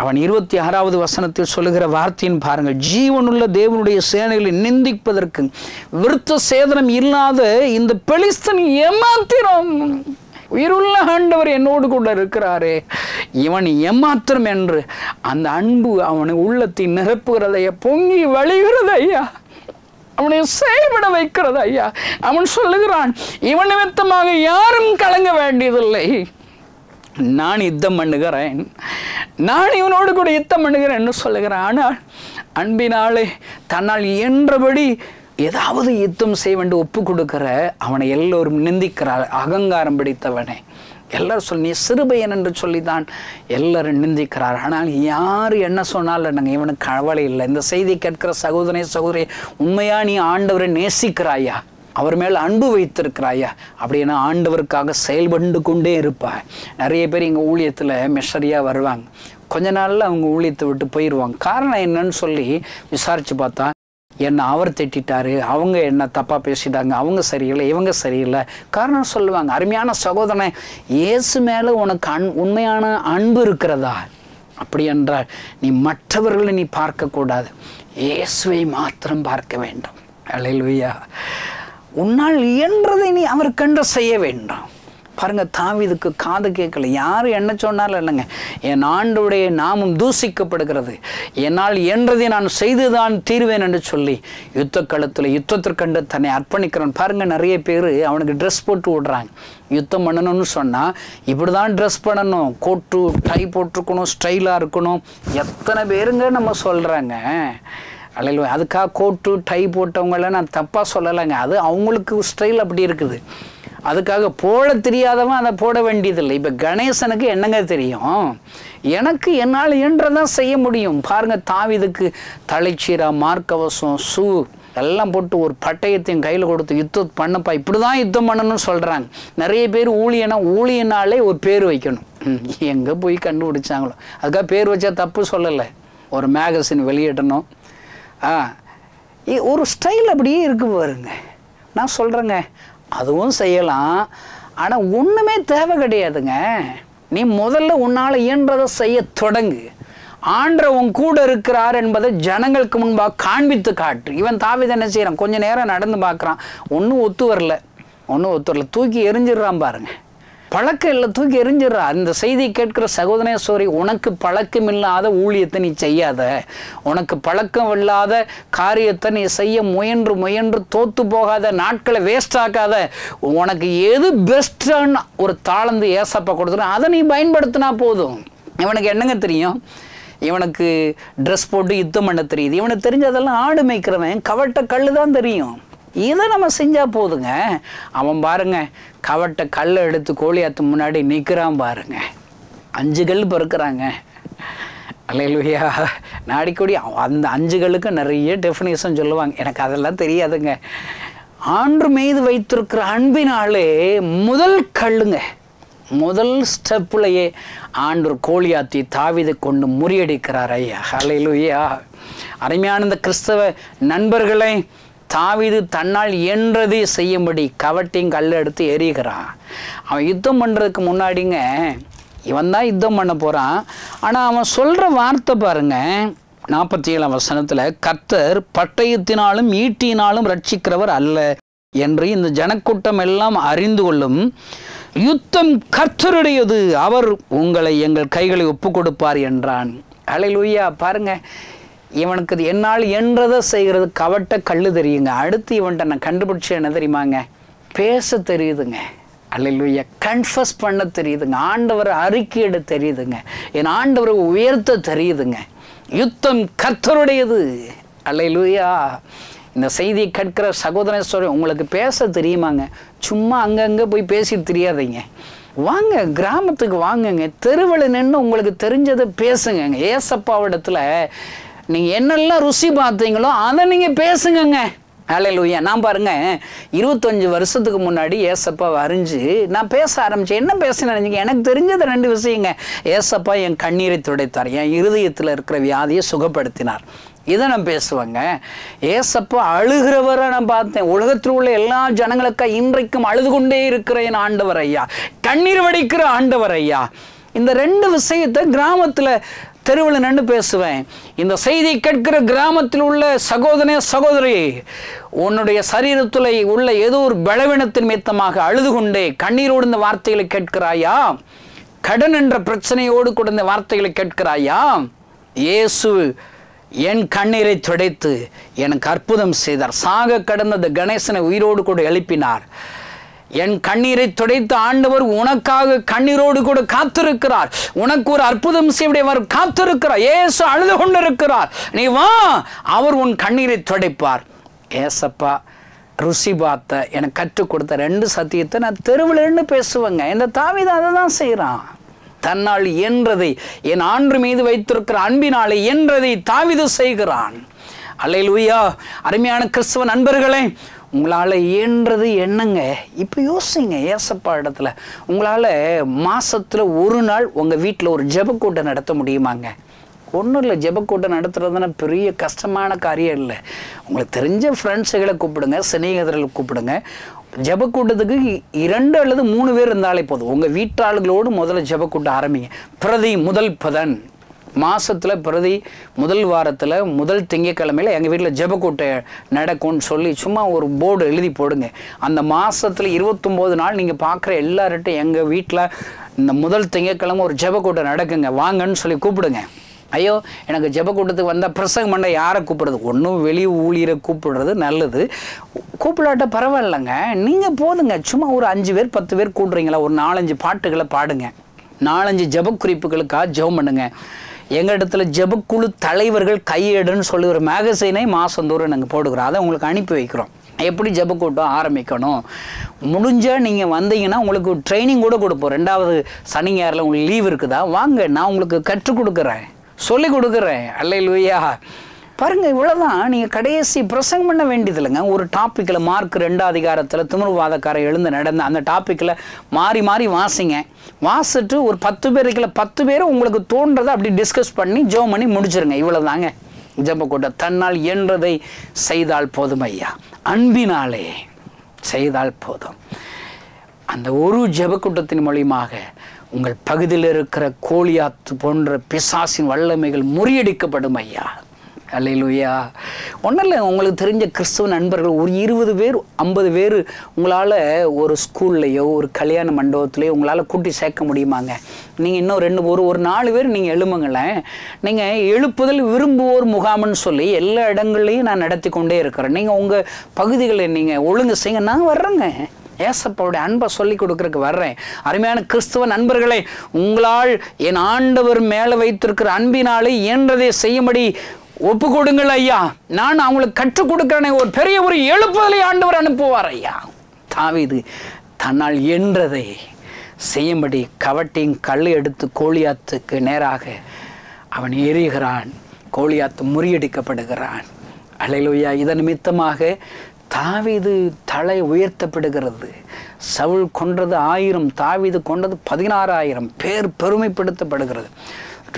அவன் 26வது வசனத்தில் சொல்லுகிற வார்த்தையின் பாருங்கள். ஜீவனுள்ள தேவனுடைய சேனைகளை நிந்திப்பதற்கு விருத்த சேதனம் இல்லாத இந்த பெலிஸ்தன் ஏமாத்திரம், உயிருள்ள ஆண்டவர் என்னோடு கூட இருக்கிறாரே, இவன் ஏமாத்திரம் என்று அந்த அன்பு அவனை உள்ளத்தை நிரப்புகிறதையா, பொங்கி வழிகிறது ஐயா, அவனை செயல்பட வைக்கிறது ஐயா. அவன் சொல்லுகிறான், இவன் நிமித்தமாக யாரும் கலங்க வேண்டியதில்லை, நான் யுத்தம் பண்ணுகிறேன், நான் இவனோடு கூட யுத்தம் பண்ணுகிறேன் என்று சொல்லுகிறான். ஆனால் அன்பினாலே தன்னால் இயன்றபடி ஏதாவது யுத்தம் செய்ய வேண்டும் ஒப்பு கொடுக்கிற அவனை எல்லோரும் நிந்திக்கிறார். அகங்காரம் பிடித்தவனை எல்லாரும் சொல்லி நீ சிறுபையன் என்று சொல்லித்தான் எல்லாரும் நிந்திக்கிறார். ஆனால் யார் என்ன சொன்னாலும் நாங்கள் இவனுக்கு கவலை இல்லை. இந்த செய்தி கேட்கிற சகோதரனே சகோதரி, உண்மையா நீ ஆண்டவரை நேசிக்கிறாயா, அவர் மேல் அன்பு வைத்திருக்கிறாயா, அப்படின்னா ஆண்டவருக்காக செயல்பட்டு கொண்டே இருப்பார். நிறைய பேர் எங்கள் ஊழியத்தில் மிஷரியாக வருவாங்க, கொஞ்ச நாளில் அவங்க ஊழியத்தை விட்டு போயிடுவாங்க. காரணம் என்னன்னு சொல்லி விசாரித்து பார்த்தா, என்னை அவர் திட்டாரு, அவங்க என்ன தப்பாக பேசிட்டாங்க, அவங்க சரியில்லை, இவங்க சரியில்லை, காரணம் சொல்லுவாங்க. அருமையான சகோதரனை, இயேசு மேலே உனக்கு உண்மையான அன்பு இருக்கிறதா? அப்படி என்றால் நீ மற்றவர்களை நீ பார்க்கக்கூடாது, இயேசுவை மாத்திரம் பார்க்க வேண்டும். அல்லேலூயா. உன்னால் இயன்றதை நீ அவருக்கென்று செய்ய வேண்டும். பாருங்க, தாவீதுக்கு காது கேட்கல, யார் என்ன சொன்னாலும் இல்லைங்க, என் ஆண்டவருடைய நாமம் தூசிக்கப்படுகிறது, என்னால் இயன்றதை நான் செய்துதான் தீர்வேன் என்று சொல்லி யுத்த களத்தில் யுத்தத்திற்கண்டு தன்னை அர்ப்பணிக்கிறான். பாருங்க, நிறைய பேர் அவனுக்கு ட்ரெஸ் போட்டு விடுறாங்க. யுத்தம் பண்ணணும்னு சொன்னால் இப்படி தான் ட்ரெஸ் பண்ணணும், கோட்டு டை போட்டிருக்கணும், ஸ்டைலாக இருக்கணும். எத்தனை பேருங்க நம்ம சொல்கிறாங்க. அல்ல, அதுக்காக கோட்டு டை போட்டவங்கள நான் தப்பாக சொல்லலைங்க, அது அவங்களுக்கு ஸ்டைல் அப்படி இருக்குது. அதுக்காக போட தெரியாதவன் அதை போட வேண்டியதில்லை. இப்போ கணேசனுக்கு என்னங்க தெரியும், எனக்கு என்னால் என்றதான் செய்ய முடியும். பாருங்கள், தாவீதுக்கு தலைச்சீரா, மார்க்கவசம், ஷூ எல்லாம் போட்டு ஒரு பட்டயத்தையும் கையில் கொடுத்து யுத்தம் பண்ணப்பா, இப்படி தான் யுத்தம் பண்ணணும்னு சொல்கிறாங்க. நிறைய பேர் ஊழியனாலே ஒரு பேர் வைக்கணும், எங்கே போய் கண்டுபிடிச்சாங்களோ, அதுக்காக பேர் வச்சா தப்பு சொல்லலை. ஒரு மேகசின் வெளியிடணும், ஒரு ஸ்டைல் அப்படியே இருக்கு பாருங்க. நான் சொல்கிறேங்க, அதுவும் செய்யலாம், ஆனால் ஒன்றுமே தேவை கிடையாதுங்க. நீ முதல்ல உன்னால் இயன்றதை செய்ய தொடங்கு. ஆண்டவர் உன் கூட இருக்கிறார் என்பதை ஜனங்களுக்கு முன்பாக காண்பித்து காட்டு. இவன் தாவீது என்ன செய்கிறான், கொஞ்சம் நேரம் நடந்து பார்க்குறான், ஒன்றும் ஒத்து வரல, தூக்கி எரிஞ்சிடுறான். பாருங்க, பழக்கம் இல்லை, தூக்கி எரிஞ்சிடறா. அந்த செய்தி கேட்கிற சகோதரனே சோரி, உனக்கு பழக்கம் இல்லாத ஊழியத்தை நீ செய்யாத, உனக்கு பழக்கம் இல்லாத காரியத்தை நீ செய்ய முயன்று தோத்து போகாத, நாட்களை வேஸ்ட் ஆக்காத. உனக்கு எது பெஸ்ட்டான்னு ஒரு தாளந்து ஏசப்பா கொடுத்துரும், அதை நீ பயன்படுத்தினா போதும். இவனுக்கு என்னங்க தெரியும், இவனுக்கு ட்ரெஸ் போட்டு யுத்தம் பண்ண தெரியுது, இவனுக்கு தெரிஞ்சதெல்லாம் ஆடு மேய்க்கிறவன் கவட்ட கல் தான் தெரியும். இதை நம்ம செஞ்சால் போதுங்க. அவன் பாருங்க, கவட்ட கல்லை எடுத்து கோழியாத்து முன்னாடி நிற்கிறான் பாருங்க, 5 கல் பறக்கிறாங்க. அல்லேலூயா. நாடிக்கொடி அந்த 5 கல்லுக்கு நிறைய டெஃபினேஷன் சொல்லுவாங்க, எனக்கு அதெல்லாம் தெரியாதுங்க. ஆண்டு மீது வைத்திருக்கிற அன்பினாலே முதல் கல்லுங்க, முதல் ஸ்டெப்லையே ஆண்டவர் கோழியாத்தி தாவீதை கொண்டு முறியடிக்கிறார் ஐயா. அல்லேலூயா. அருமையான இந்த கிறிஸ்தவ நண்பர்களை, தாவீது தன்னால் இயன்றதை செய்யும்படி கவட்டையும் கல் எடுத்து எறிகிறான். அவன் யுத்தம் பண்ணுறதுக்கு முன்னாடிங்க, இவன் தான் யுத்தம் பண்ண போகிறான். ஆனால் அவன் சொல்கிற வார்த்தை பாருங்க, 47 வசனத்தில், கர்த்தர் பட்டயத்தினாலும் ஈட்டியினாலும் ரட்சிக்கிறவர் அல்ல என்று இந்த ஜனக்கூட்டம் எல்லாம் அறிந்து கொள்ளும், யுத்தம் கர்த்தருடையது, அவர் உங்களை எங்கள் கைகளை ஒப்பு கொடுப்பார் என்றான். அல்லேலூயா. பாருங்க, இவனுக்கு என்னால் என்றதை செய்கிறது கவட்ட கல் தெரியுங்க. அடுத்து இவன்கிட்ட நான் கண்டுபிடிச்ச என்ன தெரியுமாங்க, பேச தெரியுதுங்க. அல்லேலூயா. கன்ஃபஸ் பண்ண தெரியுதுங்க, ஆண்டவரை அறிக்கையிட தெரியுதுங்க, என் ஆண்டவரை உயர்த்த தெரியுதுங்க. யுத்தம் கர்த்தருடையது. அல்லேலூயா. இந்த செய்தியை கேட்கிற சகோதரன் சொல்ற, உங்களுக்கு பேச தெரியுமாங்க, சும்மா அங்கங்கே போய் பேசி தெரியாதீங்க, வாங்க கிராமத்துக்கு வாங்குங்க, தெருவில் நின்று உங்களுக்கு தெரிஞ்சதை பேசுங்க. ஏசப்பாவிடத்தில் நீங்கள் என்னெல்லாம் ருசி பார்த்தீங்களோ அதை நீங்கள் பேசுங்கங்க. அல்லேலூயா. நான் பாருங்க, 25 வருஷத்துக்கு முன்னாடி ஏசப்பா அறிஞ்சு நான் பேச ஆரம்பித்தேன். என்ன பேச நினைச்சிங்க, எனக்கு தெரிஞ்சது 2 விஷயங்க. ஏசப்பா என் கண்ணீரை துடைத்தார், என் இருதயத்தில் இருக்கிற வியாதியை சுகப்படுத்தினார், இதை நான் பேசுவேங்க. ஏசப்பா அழுகிறவரை நான் பார்த்தேன். உலகத்தில் உள்ள எல்லா ஜனங்களுக்கா இன்றைக்கும் அழுது கொண்டே இருக்கிற என் ஆண்டவர் ஐயா, கண்ணீர் வடிக்கிற ஆண்டவர் ஐயா. இந்த 2 விஷயத்தை கிராமத்தில் தெருவில் நின்று பேசுவேன். இந்த செய்தி கேட்கிற கிராமத்தில் உள்ள சகோதரனே சகோதரி, உன்னுடைய சரீரத்தில் உள்ள ஏதோ ஒரு பலவீனத்தின் மித்தமாக அழுது கொண்டே கண்ணீரோடு இந்த வார்த்தைகளை கேட்கிறாயா, கடன் என்ற பிரச்சனையோடு கூட இந்த வார்த்தைகளை கேட்கிறாயா? இயேசு என் கண்ணீரை துடைத்து எனக்கு அற்புதம் செய்தார். சாக கடந்த கணேசனை உயிரோடு கூட எழுப்பினார். என் கண்ணீரை துடைத்த ஆண்டவர் உனக்காக கண்ணீரோடு கூட காத்திருக்கிறார். உனக்கு ஒரு அற்புதம் செய்யவர் காத்திருக்கிறார். இயேசு அழுது கொண்டிருக்கிறார். நீ வா, அவர் உன் கண்ணீரை துடைப்பார். ஏசப்பா ருசி பார்த்த எனக்கு கற்றுக் கொடுத்த 2 சத்தியத்தை நான் தெருவில் பேசுவேங்க. இந்த தாவீது அதை தான் செய்கிறான். தன்னால் என்றதை, என் ஆண்டு மீது வைத்திருக்கிற அன்பினாலே என்றதை தாவீது செய்கிறான். அல்லேலூயா. அருமையான கிறிஸ்தவ நண்பர்களே, உங்களால் இயன்றது என்னங்க? இப்போ யோசிங்க ஏசப்பா இடத்துல. உங்களால் மாதத்தில் ஒரு நாள் உங்கள் வீட்டில் ஒரு ஜெபக்கூட்டம் நடத்த முடியுமாங்க? ஒன்றும் இல்லை, ஜெபக்கூட்டம் நடத்துறதுன்னா பெரிய கஷ்டமான காரியம் இல்லை. உங்களுக்கு தெரிஞ்ச ஃப்ரெண்ட்ஸுகளை கூப்பிடுங்க, சிநேகிதர்களை கூப்பிடுங்க. ஜெபக்கூட்டத்துக்கு 2 அல்லது 3 பேர் இருந்தாலே போதும். உங்கள் வீட்டாளர்களோடு முதல்ல ஜெபக்கூட்டம் ஆரம்பிங்க. பிரதி முதல் பதன் மாதத்தில் பிரதி முதல் வாரத்தில் முதல் திங்கட்கிழமையில் எங்கள் வீட்டில் ஜெபக்கூட்டம் நடக்கும்னு சொல்லி சும்மா ஒரு போர்டு எழுதி போடுங்க. அந்த மாதத்தில் 29 நாள் நீங்கள் பார்க்குற எல்லார்ட்டும் எங்கள் வீட்டில் இந்த முதல் திங்கட்கிழமை ஒரு ஜெபக்கூட்டம் நடக்குங்க, வாங்கன்னு சொல்லி கூப்பிடுங்க. ஐயோ எனக்கு ஜெபக்கூட்டத்துக்கு வந்தால் பிரசங்கம் பண்ண யாரை கூப்பிடுறது? ஒன்றும் வெளி ஊழியரை கூப்பிடுறது நல்லது. கூப்பிடாட்ட பரவாயில்லைங்க, நீங்கள் போதுங்க. சும்மா ஒரு 5 பேர் 10 பேர் கூடுறீங்களா, ஒரு 4-5 பாட்டுகளை பாடுங்க, 4-5 ஜெப குறிப்புகளுக்காக ஜெபம் பண்ணுங்க. எங்கள் இடத்துல ஜெபக்குழு தலைவர்கள் கையேடுன்னு சொல்லி ஒரு மேகசைனை மாதந்தோறும் நாங்கள் போடுக்கிறோம். அதை உங்களுக்கு அனுப்பி வைக்கிறோம். எப்படி ஜெபக்கூட்டம் ஆரம்பிக்கணும், முடிஞ்சால் நீங்கள் வந்தீங்கன்னா உங்களுக்கு ட்ரைனிங் கூட கொடுப்போம். 2வது சனி ஞாயிறில் உங்களுக்கு லீவ் இருக்குதா, வாங்க, நான் உங்களுக்கு கற்றுக் கொடுக்குறேன், சொல்லி கொடுக்குறேன். அல்லேலூயா. பாருங்கள், இவ்வளோதான். நீங்கள் கடைசி பிரசங்கம் பண்ண வேண்டியது இல்லைங்க. ஒரு டாப்பிக்கில் மார்க் 2 அதிகாரத்தில் திமிர்வாதக்காரர் எழுந்து நடந்த அந்த டாப்பிக்கில் மாறி மாறி வாசிங்க. வாசிட்டு ஒரு 10 பேர் இருக்கல, 10 பேரும் உங்களுக்கு தோன்றதை அப்படி டிஸ்கஸ் பண்ணி ஜெபம் பண்ணி முடிச்சிருங்க. இவ்வளோதாங்க ஜெபக்கூட்டம். தன்னால் என்றதை செய்தால் போதும் ஐயா, அன்பினாலே செய்தால் போதும். அந்த ஒரு ஜெபக்கூட்டத்தின் மூலியமாக உங்கள் பகுதியில் இருக்கிற கோலியாத்து போன்ற பிசாசின் வல்லமைகள் முறியடிக்கப்படும் ஐயா. அல்லேலூயா. ஒன்றும் இல்லை, உங்களுக்கு தெரிஞ்ச கிறிஸ்துவ நண்பர்கள் ஒரு 20 பேர் 50 பேர் உங்களால் ஒரு ஸ்கூல்லையோ ஒரு கல்யாண மண்டபத்துலையோ உங்களால் கூட்டி சேர்க்க முடியுமாங்க? நீங்கள் இன்னும் ஒரு 4 பேர் நீங்கள் எழுப்புங்களேன். நீங்கள் எழுப்புதல் விரும்புவோர் முகாம்னு சொல்லி எல்லா இடங்கள்லையும் நான் நடத்தி கொண்டே இருக்கிறேன். நீங்கள் உங்கள் பகுதிகளை நீங்கள் ஒழுங்கு செய்யுங்க, நான் வர்றேங்க. ஏசப்பாவுடைய அன்பை சொல்லி கொடுக்கறதுக்கு வர்றேன். அருமையான கிறிஸ்துவ நண்பர்களே, உங்களால் என் ஆண்டவர் மேலே வைத்திருக்கிற அன்பினாலே என்றதை செய்யும்படி ஒப்பு கொடுங்கள் ஐயா. நான் அவங்களுக்கு கற்றுக் கொடுக்கிறேனே, ஒரு பெரிய ஒரு எழுப்புதலை ஆண்டவர் அனுப்புவார் ஐயா. தாவீது தன்னால் என்றதை செய்யும்படி கவட்டின் கல் எடுத்து கோலியாத்துக்கு நேராக அவன் எறிகிறான். கோலியாத்து முறியடிக்கப்படுகிறான். அல்லேலூயா. இதன் நிமித்தமாக தாவீது தலை உயர்த்தப்படுகிறது. சவுல் கொன்றது 1000, தாவீது கொன்றது 16,000 பேர் பெருமைப்படுத்தப்படுகிறது.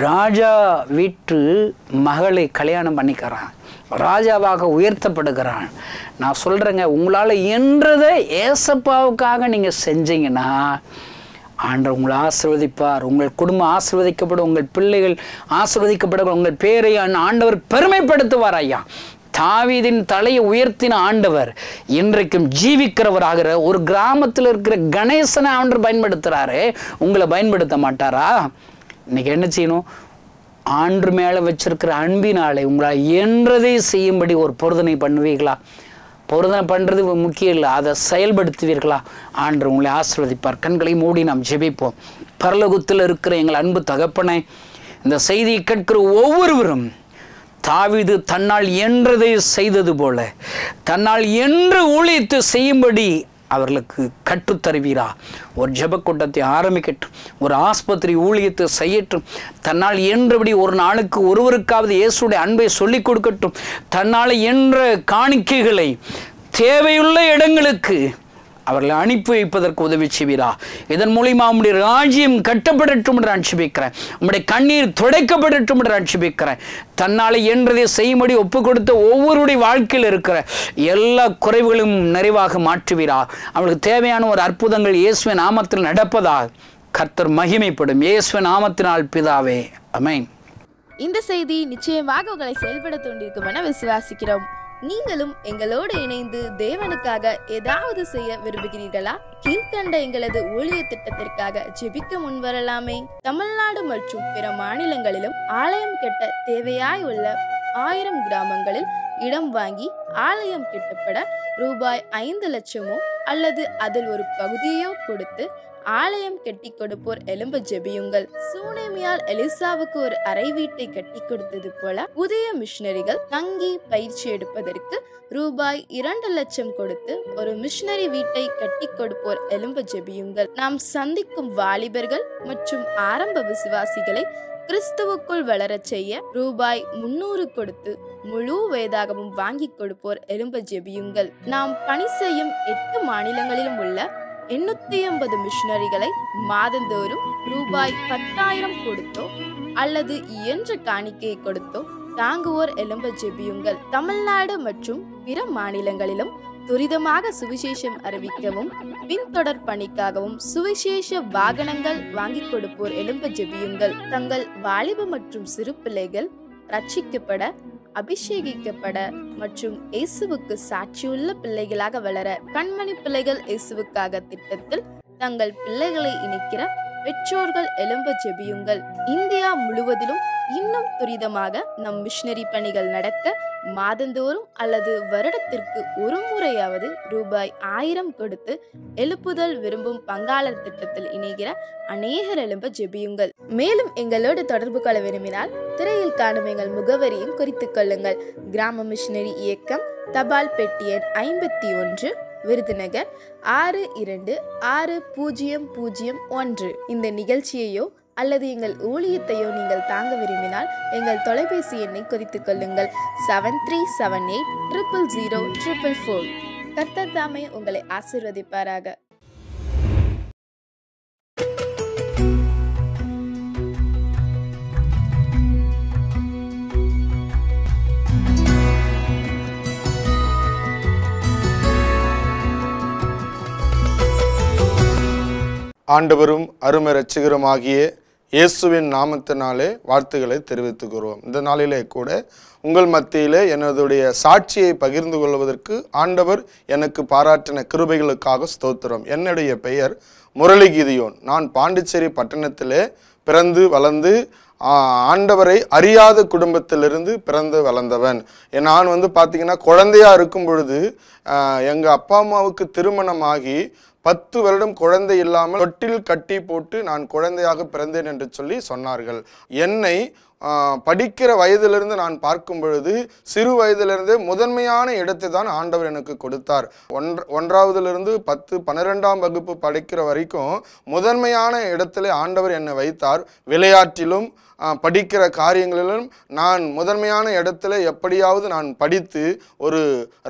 ராஜா வீட்டு மகளை கல்யாணம் பண்ணிக்கிறான், ராஜாவாக உயர்த்தப்படுகிறான். நான் சொல்கிறேங்க, உங்களால் என்றதை ஏசப்பாவுக்காக நீங்கள் செஞ்சீங்கன்னா ஆண்டவர் உங்களை ஆசீர்வதிப்பார். உங்கள் குடும்பம் ஆசீர்வதிக்கப்படும், உங்கள் பிள்ளைகள் ஆசீர்வதிக்கப்படும், உங்கள் பேரை ஆண்டவர் பெருமைப்படுத்துவார் ஐயா. தாவீதின் தலையை உயர்த்தின ஆண்டவர் இன்றைக்கும் ஜீவிக்கிறவராகிற ஒரு கிராமத்தில் இருக்கிற கணேசனை ஆண்டவர் பயன்படுத்துகிறாரு. உங்களை பயன்படுத்த மாட்டாரா? இன்னைக்கு என்ன செய்யணும்? ஆண்டு மேலே வச்சிருக்கிற அன்பினாலே உங்களால் என்றதை செய்யும்படி ஒரு பொருதனை பண்ணுவீர்களா? பொருதனை பண்ணுறது முக்கியம் இல்லை, அதை செயல்படுத்துவீர்களா? ஆண்டவர் உங்களை ஆசீர்வதிப்பார். கண்களை மூடி நாம் ஜெபிப்போம். பரலோகத்தில் இருக்கிற எங்கள் அன்பு தகப்பனே, இந்த செய்தியை கேட்கிற ஒவ்வொருவரும் தாவீது தன்னால் என்றதை செய்தது போல தன்னால் என்று ஊழியத்தை செய்யும்படி அவர்களுக்கு கற்றுத்தருவீரா? ஒரு ஜெபக்கூட்டத்தை ஆரம்பிக்கட்டும், ஒரு ஆஸ்பத்திரி ஊழியத்தை செய்யட்டும், தன்னால் என்றபடி ஒரு நாளுக்கு ஒருவருக்காவது இயேசுடைய அன்பை சொல்லிக் கொடுக்கட்டும், தன்னால் என்ற காணிக்கைகளை தேவையுள்ள இடங்களுக்கு அவர்களை அனுப்பி வைப்பதற்கு உதவி செய்வீரா? இதன் மூலியமா உம்முடைய ராஜ்யம் கட்டப்படட்டும் என்று நான் ஜெபிக்கிறேன். உம்முடைய கண்ணீர் துடைக்கப்படட்டும் என்று நான் ஜெபிக்கிறேன். தன்னாலே என்றதை செய்யும்படி ஒப்பு கொடுத்த ஒவ்வொருடைய வாழ்க்கையில் இருக்கிற எல்லா குறைவுகளும் நிறைவாக மாற்றுவீரா? அவளுக்கு தேவையான ஒரு அற்புதங்கள் இயேசுவின் நாமத்தில் நடப்பதாக கர்த்தர் மகிமைப்படும். இயேசுவின் நாமத்தினால் பிதாவே, ஆமென். இந்த செய்தி நிச்சயமாக உங்களை செயல்பட தூண்டிருக்கும் என விசுவாசிக்கிறோம். நீங்களும் எங்களோடு இணைந்து தேவனுக்காக ஏதாவது செய்ய விரும்புகிறீர்களா? கீழ்கண்ட எங்களது ஊழிய திட்டத்திற்காக ஜெபிக்க முன்வரலாமே. தமிழ்நாடு மற்றும் பிற மாநிலங்களிலும் ஆலயம் கட்ட தேவையாய் உள்ள 1000 கிராமங்களில் இடம் வாங்கி ஆலயம் கட்டப்பட ரூபாய் 5 லட்சமோ அல்லது அதில் ஒரு பகுதியோ கொடுத்து ஆலயம் கட்டி கொடுப்போர் எழும்ப ஜெபியுங்கள். சூனேமியால் எலிசாவுக்கு ஒரு அறை வீட்டை கட்டி கொடுத்தது போல புதிய மிஷனரிகள் தங்கி பயிற்சி எடுப்பதற்கு ரூபாய் 2 லட்சம் கொடுத்து ஒரு மிஷனரி வீட்டை கட்டி கொடுப்போர் எழும்ப ஜெபியுங்கள். நாம் சந்திக்கும் வாலிபர்கள் மற்றும் ஆரம்ப விசுவாசிகளை கிறிஸ்துவுக்குள் வளரச் செய்ய ரூபாய் 300 கொடுத்து முழு வேதாகமும் வாங்கி கொடுப்போர் எழும்ப ஜெபியுங்கள். நாம் பணி செய்யும் 8 மாநிலங்களிலும் உள்ள 850 மிஷனரிகளை மாதந்தோறும் ரூபாய் 10,000 கொடுத்தோ அல்லது இயன்ற காணிக்கையை கொடுத்தோ தாங்குவோர் எழும்ப ஜெபியுங்கள். தமிழ்நாடு மற்றும் பிற மாநிலங்களிலும் துரிதமாக சுவிசேஷம் அறிவிக்கவும் பின்தொடர் பணிக்காகவும் சுவிசேஷ வாகனங்கள் வாங்கி கொடுப்போர் எழும்ப ஜெபியுங்கள். தங்கள் வாலிப மற்றும் சிறு பிள்ளைகள் ரட்சிக்கப்பட, அபிஷேகிக்கப்பட மற்றும் இயேசுவுக்கு சாட்சியுள்ள பிள்ளைகளாக வளர கண்மணி பிள்ளைகள் இயேசுவுக்காக திட்டத்தில் தங்கள் பிள்ளைகளை இணைக்கிற பெற்றோர்கள் எழும்ப ஜெபியுங்கள். இந்தியா முழுவதிலும் இன்னும் துரிதமாக நம் மிஷனரி பணிகள் நடக்க மாதந்தோறும் அல்லது வருடத்திற்கு ஒரு முறையாவது ரூபாய் 1000 கொடுத்து எழுப்புதல் விரும்பும் பங்காளர் திட்டத்தில் இணைகிற அநேகர் எழும்ப ஜெபியுங்கள். மேலும் எங்களோடு தொடர்பு கொள்ள விரும்பினால் திரையில் காணும் எங்கள் முகவரியும் குறித்துக் கொள்ளுங்கள். கிராம மிஷனரி இயக்கம், தபால் பெட்டி எண் 51, விருதுநகர் 626001. இந்த நிகழ்ச்சியையோ அல்லது எங்கள் ஊழியத்தையோ நீங்கள் தாங்க விரும்பினால் எங்கள் தொலைபேசி எண்ணை குறித்துக் கொள்ளுங்கள். 7378000444. கர்த்தர் தாமே உங்களை ஆசீர்வதிப்பாராக. ஆண்டவரும் அருமை இரட்சகருமாகிய இயேசுவின் நாமத்தினாலே வாழ்த்துக்களை தெரிவித்துக்கிறோம். இந்த நாளிலே கூட உங்கள் மத்தியிலே என்னுடைய சாட்சியை பகிர்ந்து கொள்வதற்கு ஆண்டவர் எனக்கு பாராட்டின கிருபைகளுக்காக ஸ்தோத்திரம். என்னுடைய பெயர் முரளி கிதியோன். நான் பாண்டிச்சேரி பட்டணத்திலே பிறந்து வளர்ந்து ஆண்டவரை அறியாத குடும்பத்திலிருந்து பிறந்து வளர்ந்தவன். நான் பார்த்தீங்கன்னா குழந்தையாக இருக்கும் பொழுது எங்கள் அப்பா அம்மாவுக்கு திருமணமாகி 10 வருடம் குழந்தை இல்லாமல் தொட்டில் கட்டி போட்டு நான் குழந்தையாக பிறந்தேன் என்று சொல்லி சொன்னார்கள். என்னை படிக்கிற வயதிலிருந்து நான் பார்க்கும் பொழுது சிறு வயதிலிருந்தே முதன்மையான இடத்தை தான் ஆண்டவர் எனக்கு கொடுத்தார். 1ஆவதிலிருந்து 10, 12ஆம் வகுப்பு படிக்கிற வரைக்கும் முதன்மையான இடத்துல ஆண்டவர் என்னை வைத்தார். விளையாட்டிலும் படிக்கிற காரியங்களிலும் நான் முதன்மையான இடத்துல எப்படியாவது நான் படித்து ஒரு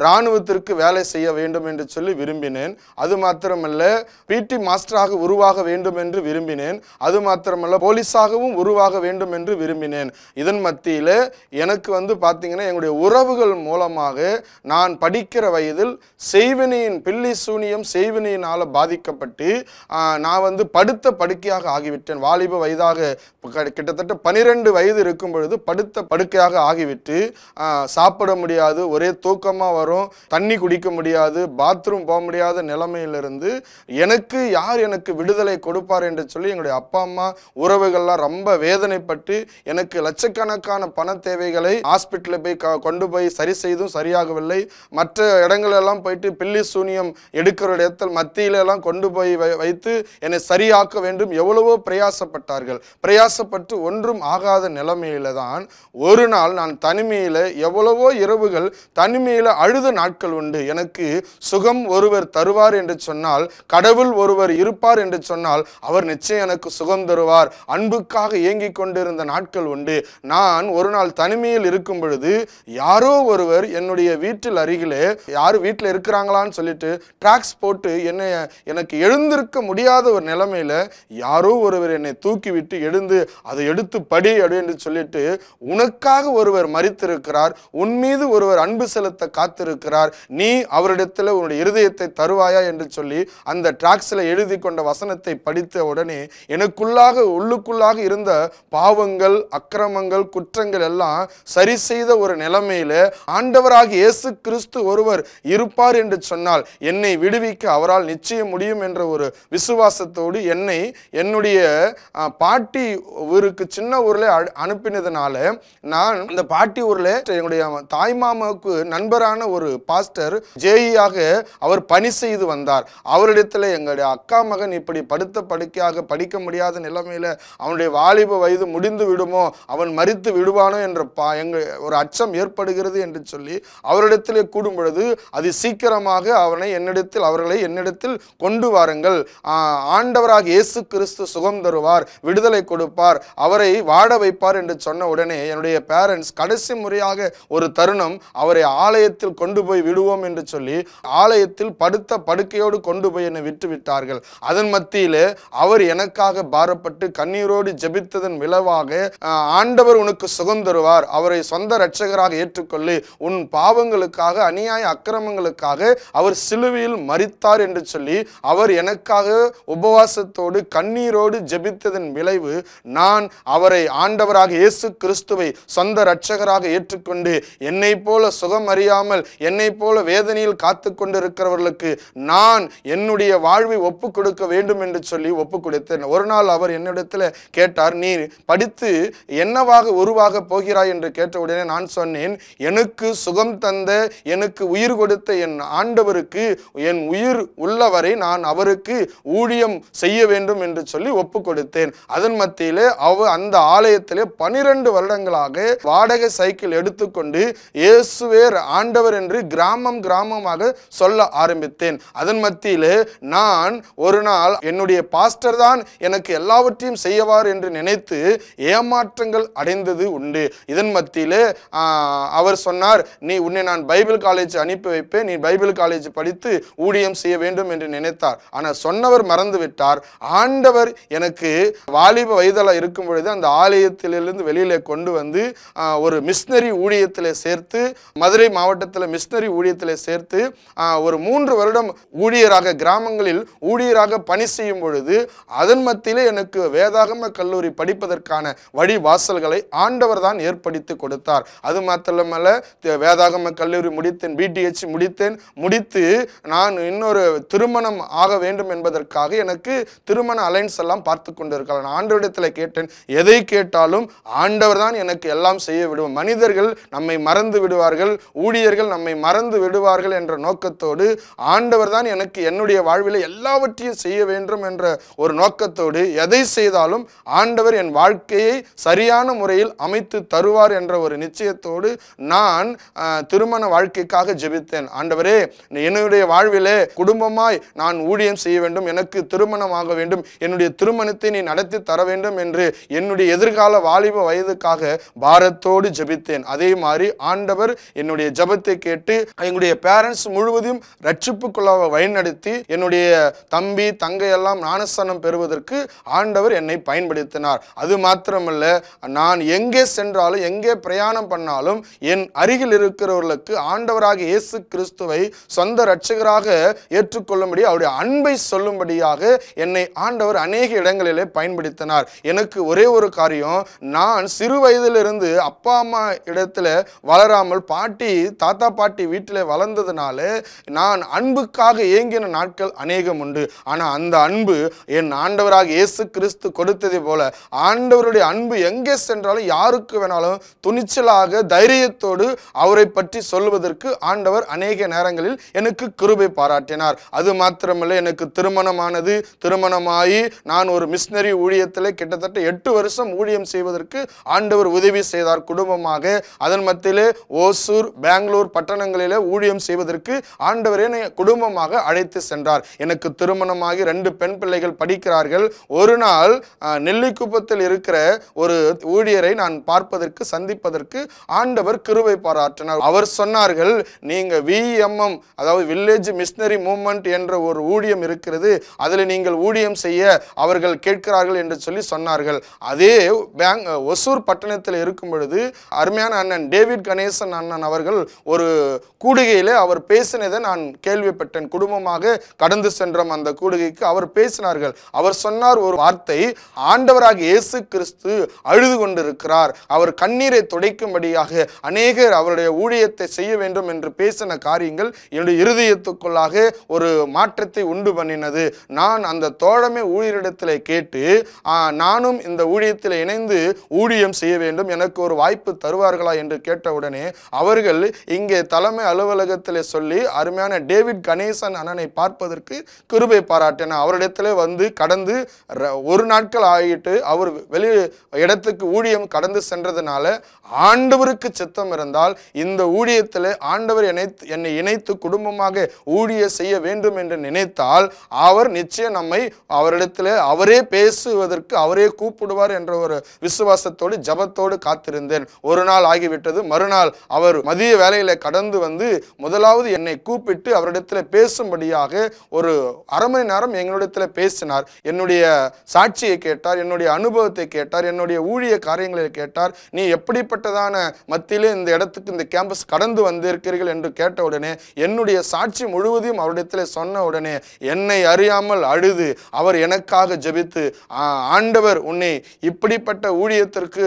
இராணுவத்திற்கு வேலை செய்ய வேண்டும் என்று சொல்லி விரும்பினேன். அது மாத்திரமல்ல, பிடி மாஸ்டராக உருவாக வேண்டும் என்று விரும்பினேன். அது மாத்திரமல்ல, போலீஸாகவும் உருவாக வேண்டும் என்று விரும்பினேன். இதன் மத்தியில் எனக்கு பார்த்தீங்கன்னா எங்களுடைய உறவுகள் மூலமாக நான் படிக்கிற வயதில் செய்வினையின் பில்லி சூனியம் செய்வினையினால் பாதிக்கப்பட்டு நான் படுத்த படுக்கையாக ஆகிவிட்டேன். வாலிப வயதாக கிட்டத்தட்ட 12 வயது இருக்கும் பொழுது படுத்த படுக்கையாக ஆகிவிட்டு சாப்பிட முடியாது, ஒரே தூக்கமாக வரும், தண்ணி குடிக்க முடியாது, பாத்ரூம் போக முடியாத நிலைமையிலிருந்து எனக்கு யார் எனக்கு விடுதலை கொடுப்பார் என்று சொல்லி எங்களுடைய அப்பா அம்மா உறவுகள்லாம் ரொம்ப வேதனைப்பட்டு எனக்கு லட்சக்கணக்கான பண தேவைகளை ஹாஸ்பிட்டலில் போய் கொண்டு போய் சரி செய்தும் சரியாகவில்லை. மற்ற இடங்களெல்லாம் போயிட்டு பில்லி சூனியம் எடுக்கிற இடத்தில் மத்தியிலெல்லாம் கொண்டு போய் வைத்து என்னை சரியாக்க வேண்டும் எவ்வளவோ பிரயாசப்பட்டார்கள். பிரயாசப்பட்டு ஒன்றும் ஆகாத நிலைமையில தான் ஒரு நாள் நான் தனிமையில எவ்வளவோ இரவுகள் தனிமையில அழுத நாட்கள் உண்டு. எனக்கு சுகம் ஒருவர் தருவார் என்று சொன்னால், கடவுள் ஒருவர் இருப்பார் என்று சொன்னால் அவர் நிச்சயம் எனக்கு சுகம் தருவார், அன்புக்காக ஏங்கிக் கொண்டிருந்த நாட்கள் உண்டு. நான் ஒரு நாள் தனிமையில் இருக்கும் பொழுது யாரோ ஒருவர் என்னுடைய வீட்டில் அருகிலே யாரு வீட்டில் இருக்கிறாங்களான்னு சொல்லிட்டு டிராக்ஸ் போட்டு எனக்கு எழுந்திருக்க முடியாத ஒரு நிலைமையில யாரோ ஒருவர் என்னை தூக்கிவிட்டு எழுந்து அதை எடுத்து படி அப்படின்னு சொல்லிட்டு, உனக்காக ஒருவர் மரித்திருக்கிறார், உன் மீது ஒருவர் அன்பு செலுத்த காத்திருக்கிறார், நீ அவரிடத்தில் உன்னுடைய இருதயத்தை தருவாயா என்று சொல்லி அந்த டிராக்ஸ்ல எழுதி கொண்ட வசனத்தை படித்த உடனே உள்ளுக்குள்ளாக இருந்த பாவங்கள், அக்கிரமங்கள், குற்றங்கள் எல்லாம் சரி செய்த ஒரு நிலைமையில ஆண்டவராக இயேசு கிறிஸ்து ஒருவர் இருப்பார் என்று சொன்னால் என்னை விடுவிக்க அவரால் நிச்சயம் முடியும் என்ற ஒரு விசுவாசத்தோடு என்னுடைய பாட்டி ஊருக்கு, சின்ன ஊர்ல அனுப்பினதுனால நான் அந்த பாட்டி ஊர்ல என்னுடைய தாய்மாமாவுக்கு நண்பரான ஒரு பாஸ்டர் ஜேஇயாக அவர் பணி செய்து வந்தார். அவரிடத்துல எங்களுடைய அக்கா மகன் இப்படி படுத்த படுக்கையாக படிக்க முடியாத நிலைமையில அவனுடைய வாலிப வயது முடிந்து விடுமோ, அவன் மரித்து விடுவானோ என்ற ஒரு அச்சம் ஏற்படுகிறது என்று சொல்லி அவரிடத்திலே கூடும் பொழுது அது சீக்கிரமாக அவர்களை என்னிடத்தில் கொண்டு வாருங்கள், ஆண்டவராக இயேசு கிறிஸ்து சுகம் தருவார், விடுதலை கொடுப்பார், அவரை வாட வைப்பார் என்று சொன்ன உடனே என்னுடைய பேரண்ட்ஸ் கடைசி முறையாக ஒரு தருணம் அவரை ஆலயத்தில் கொண்டு போய் விடுவோம் என்று சொல்லி ஆலயத்தில் படுத்த படுக்கையோடு கொண்டு போய் என்னை விட்டு விட்டார்கள். அதன் மத்தியிலே அவர் எனக்காக பாரப்பட்டு கண்ணீரோடு ஜெபித்ததன் விளைவாக ஆண்டவர் உனக்கு சுகம் தருவார், அவரை சொந்த இரட்சகராக ஏற்றுக்கொள்ளு, உன் பாவங்களுக்காக, அநியாய அக்கிரமங்களுக்காக அவர் சிலுவையில் மரித்தார் என்று சொல்லி அவர் எனக்காக உபவாசத்தோடு கண்ணீரோடு ஜெபித்ததன் விளைவு நான் அவரை ஆண்டவராக இயேசு கிறிஸ்துவை சொந்த இரட்சகராக ஏற்றுக்கொண்டு என்னை போல சுகம் அறியாமல் என்னை போல வேதனையில் காத்து கொண்டிருக்கிறவர்களுக்கு நான் என்னுடைய வாழ்வை ஒப்பு கொடுக்க வேண்டும் என்று சொல்லி ஒப்பு கொடுத்தேன். ஒரு நாள் அவர் என்னிடத்தில் கேட்டார், நீ படித்து என்னவாக உருவாக போகிறாய் என்று கேட்ட உடனே நான் சொன்னேன், எனக்கு சுகம் தந்த, எனக்கு உயிர் கொடுத்த என் ஆண்டவருக்கு என் உயிர் உள்ளவரை நான் அவருக்கு ஊழியம் செய்ய வேண்டும் என்று சொல்லி ஒப்பு கொடுத்தேன். அதன் மத்தியிலே அந்த ஆலயத்திலே 12 வருடங்களாக வாடகை சைக்கிள் எடுத்துக்கொண்டு இயேசுவே ஆண்டவர் என்று கிராமமாக சொல்ல ஆரம்பித்தேன். அதன் மத்தியிலே நான் ஒரு நாள் என்னுடைய பாஸ்டர் தான் எனக்கு எல்லாவற்றையும் செய்யவார் என்று நினைத்து ஏமாற்றங்கள் அடைந்தது உண்டு. இதன் மத்தியிலே அவர் சொன்னார், உன்னை நான் பைபிள் காலேஜ் அனுப்பி வைப்பேன், நீ பைபிள் காலேஜ் படித்து ஊழியம் செய்ய வேண்டும் என்று நினைத்தார். ஆனால் சொன்னவர் மறந்து விட்டார். ஆண்டவர் எனக்கு வாலிப வயதில் இருக்கும் பொழுது அந்த ஆலயத்திலிருந்து வெளியிலே கொண்டு வந்து ஒரு மிஷனரி ஊழியத்தில் சேர்த்து, மதுரை மாவட்டத்தில் மிஷனரி ஊழியத்தில் சேர்த்து ஒரு 3 வருடம் ஊழியராக கிராமங்களில் ஊழியராக பணி செய்யும் பொழுது அதன் மத்தியிலே எனக்கு வேதாகம கல்லூரி படிப்பதற்கான வழி வாசல்களை ஆண்டவர் தான் ஏற்படுத்தி கொடுத்தார். அது மாத்திரமல்ல, வேதாகம கல்லூரி முடித்தேன், பிடிஹெச் முடித்து நான் இன்னொரு திருமணம் ஆக வேண்டும் என்பதற்காக எனக்கு திருமண அலைன்ஸ் எல்லாம் பார்த்து கொண்டிருக்கிறார். நான் ஆண்டவரிடத்தில் கேட்டேன், எதை கேட்டாலும் ஆண்டவர் தான் எனக்கு எல்லாம் செய்ய விடுவோம், மனிதர்கள் நம்மை மறந்து விடுவார்கள், ஊழியர்கள் நம்மை மறந்து விடுவார்கள் என்ற நோக்கத்தோடு ஆண்டவர் தான் எனக்கு என்னுடைய வாழ்வில் எல்லாவற்றையும் செய்ய வேண்டும் என்ற ஒரு நோக்கத்தோடு எதை செய்தாலும் ஆண்டவர் என் வாழ்க்கையை சரியான முறையில் அமைத்து தருவார் என்ற ஒரு நிச்சயத்தோடு நான் திருமண வாழ்க்கைக்காக ஜெபித்தேன். ஆண்டவரே, என்னுடைய வாழ்விலே குடும்பமாய் நான் ஊழியம் செய்ய வேண்டும், எனக்கு திருமணம் ஆக வேண்டும், என்னுடைய திருமணத்தை நீ நடத்தி தர வேண்டும் என்று என்னுடைய எதிர்கால வாலிப வயதுக்காக பாரத்தோடு ஜெபித்தேன். அதே மாதிரி ஆண்டவர் என்னுடைய ஜெபத்தை கேட்டு எங்களுடைய பேரண்ட்ஸ் முழுவதும் ரட்சிப்புக்குள்ள வழிநடத்தி என்னுடைய தம்பி தங்கையெல்லாம் ஞானஸ்நானம் பெறுவதற்கு ஆண்டவர் என்னை பயன்படுத்தினார். அது மாத்திரமல்ல, நான் எங்கே சென்றாலும் எங்கே பிரயாணம் பண்ணாலும் என் அருகில் இருக்கிறவர்களுக்கு ஆண்டவராக இயேசு கிறிஸ்துவை சொந்த இரட்சகராக ஏற்றுக்கொள்ளும்படி அவருடைய அன்பை சொல்லும்படியாக என்னை ஆண்டவர் அநேக இடங்களிலே பயன்படுத்தினார். எனக்கு ஒரே ஒரு காரியம், நான் சிறு வயதிலிருந்து அப்பா அம்மா இடத்துல வளராமல் தாத்தா பாட்டி வீட்டில் வளர்ந்ததுனால நான் அன்புக்காக ஏங்கின நாட்கள் அநேகம் உண்டு. ஆனால் அந்த அன்பு என் ஆண்டவராக இயேசு கிறிஸ்து கொடுத்ததை போல ஆண்டவருடைய அன்பு எங்கே சென்றாலும் யாருக்கு வேணாலும் துணிச்சலாக தைரியத்தோடு அவரை பற்றி சொல்வதற்கு ஆண்டவர் அநேக நேரங்களில் எனக்கு கிருபை பாராட்டினார். அது மாத்திரமல்ல, எனக்கு திருமணமானது. திருமணமாகி நான் ஒரு மிஷனரி ஊழியத்தில் கிட்டத்தட்ட 8 வருஷம் ஊழியம் செய்வதற்கு ஆண்டவர் உதவி செய்தார் குடும்பமாக. அதன் மத்தியிலே ஓசூர், பெங்களூர் பட்டணங்களிலே ஊழியம் செய்வதற்கு ஆண்டவரே குடும்பமாக அழைத்து சென்றார். எனக்கு திருமணமாகி 2 பெண் பிள்ளைகள் படிக்கிறார்கள். ஒரு நாள் நெல்லிக்குப்பத்தில் இருக்கிற ஒரு ஊழியரை நான் பார்ப்பதற்கு சந்திப்பதற்கு ஆண்டவர் கிருபை பாராட்டினார். அவர் சொன்னார்கள், நீங்க VMM அதாவது வில்லேஜ் மிஷனரி மூவ்மெண்ட் என்ற ஒரு ஊழியம் இருக்கிறது, அதில் நீங்கள் ஊழியம் செய்ய அவர்கள் கேட்கிறார்கள் என்று சொல்லி சொன்னார்கள். அதே அதே ஒசூர் பட்டணத்தில் இருக்கும் பொழுது அருமையான அண்ணன் டேவிட் கணேசன் அண்ணன் அவர்கள் ஒரு கூடுகையிலே அவர் பேசினதை நான் கேள்விப்பட்டேன். குடும்பமாக கடந்து சென்றோம் அந்த கூடுகைக்கு. அவர் பேசினார்கள். அவர் சொன்னார் ஒரு வார்த்தை, ஆண்டவராக இயேசு கிறிஸ்து அழுது கொண்டிருக்கிறார், அவர் கண்ணீரை துடைக்கும்படியாக அநேகர் அவருடைய ஊழியத்தை செய்ய வேண்டும் என்று பேசின காரியங்கள் என்னுடைய இருதயத்துக்குள்ளாக ஒரு மாற்றத்தை உண்டு பண்ணினது. நான் அந்த தோழமை ஊழியரிடத்தில் கேட்டு நானும் இந்த ஊழியத்தில் இணைந்து ஊழியம் செய்ய வேண்டும், எனக்கு ஒரு வாய்ப்பு தருவார்களா என்று கேட்டவுடனே அவர்கள் இங்கே தலைமை அலுவலகத்தில் சொல்லி அருமையான டேவிட் கணேசன் அண்ணனை பார்ப்பதற்கு கிருபை பாராட்டின. அவரிடத்தில் வந்து கடந்து ஒரு நாட்கள் ஆகிட்டு அவர் வெளி இடத்துக்கு ஊழியம் கடந்து சென்றதுனால ஆண்டவருக்கு சித்தம் இருந்தால் இந்த ஊழியத்தில் ஆண்டவர் என்னை இணைத்து குடும்பமாக ஊழிய செய்ய வேண்டும் என்று நினைத்தால் அவர் நிச்சயம் நம்மை அவரிடத்தில் அவரே பேசுவதற்கு அவரே கூப்பிடுவார் என்ற ஒரு விசுவாசத்தோடு ஜபத்தோடு காத்திருந்தேன். ஒரு நாள் ஆகிவிட்டது. மறுநாள் அவர் மதிய வேலையில கடந்து வந்து முதலாவது என்னை கூப்பிட்டு அவரிடத்தில் பேசும்படியாக ஒரு அரை மணி நேரம் எங்களிடத்தில் பேசினார். என்னுடைய சாட்சியை கேட்டார், என்னுடைய அனுபவத்தை கேட்டார், என்னுடைய ஊழிய காரியங்களை கேட்டார். நீ எப்படிப்பட்டதான மத்தியிலே இந்த இடத்துக்கு இந்த கேம்பஸ் கடந்து வந்திருக்கிறீர்கள் என்று கேட்டவுடனே என்னுடைய சாட்சி முழுவதையும் அவரிடத்தில் சொன்ன உடனே என்னை அறியாமல் அழுது அவர் எனக்காக ஜெபித்து, ஆண்டவர் உன்னை இப்படிப்பட்ட ஊழியத்திற்கு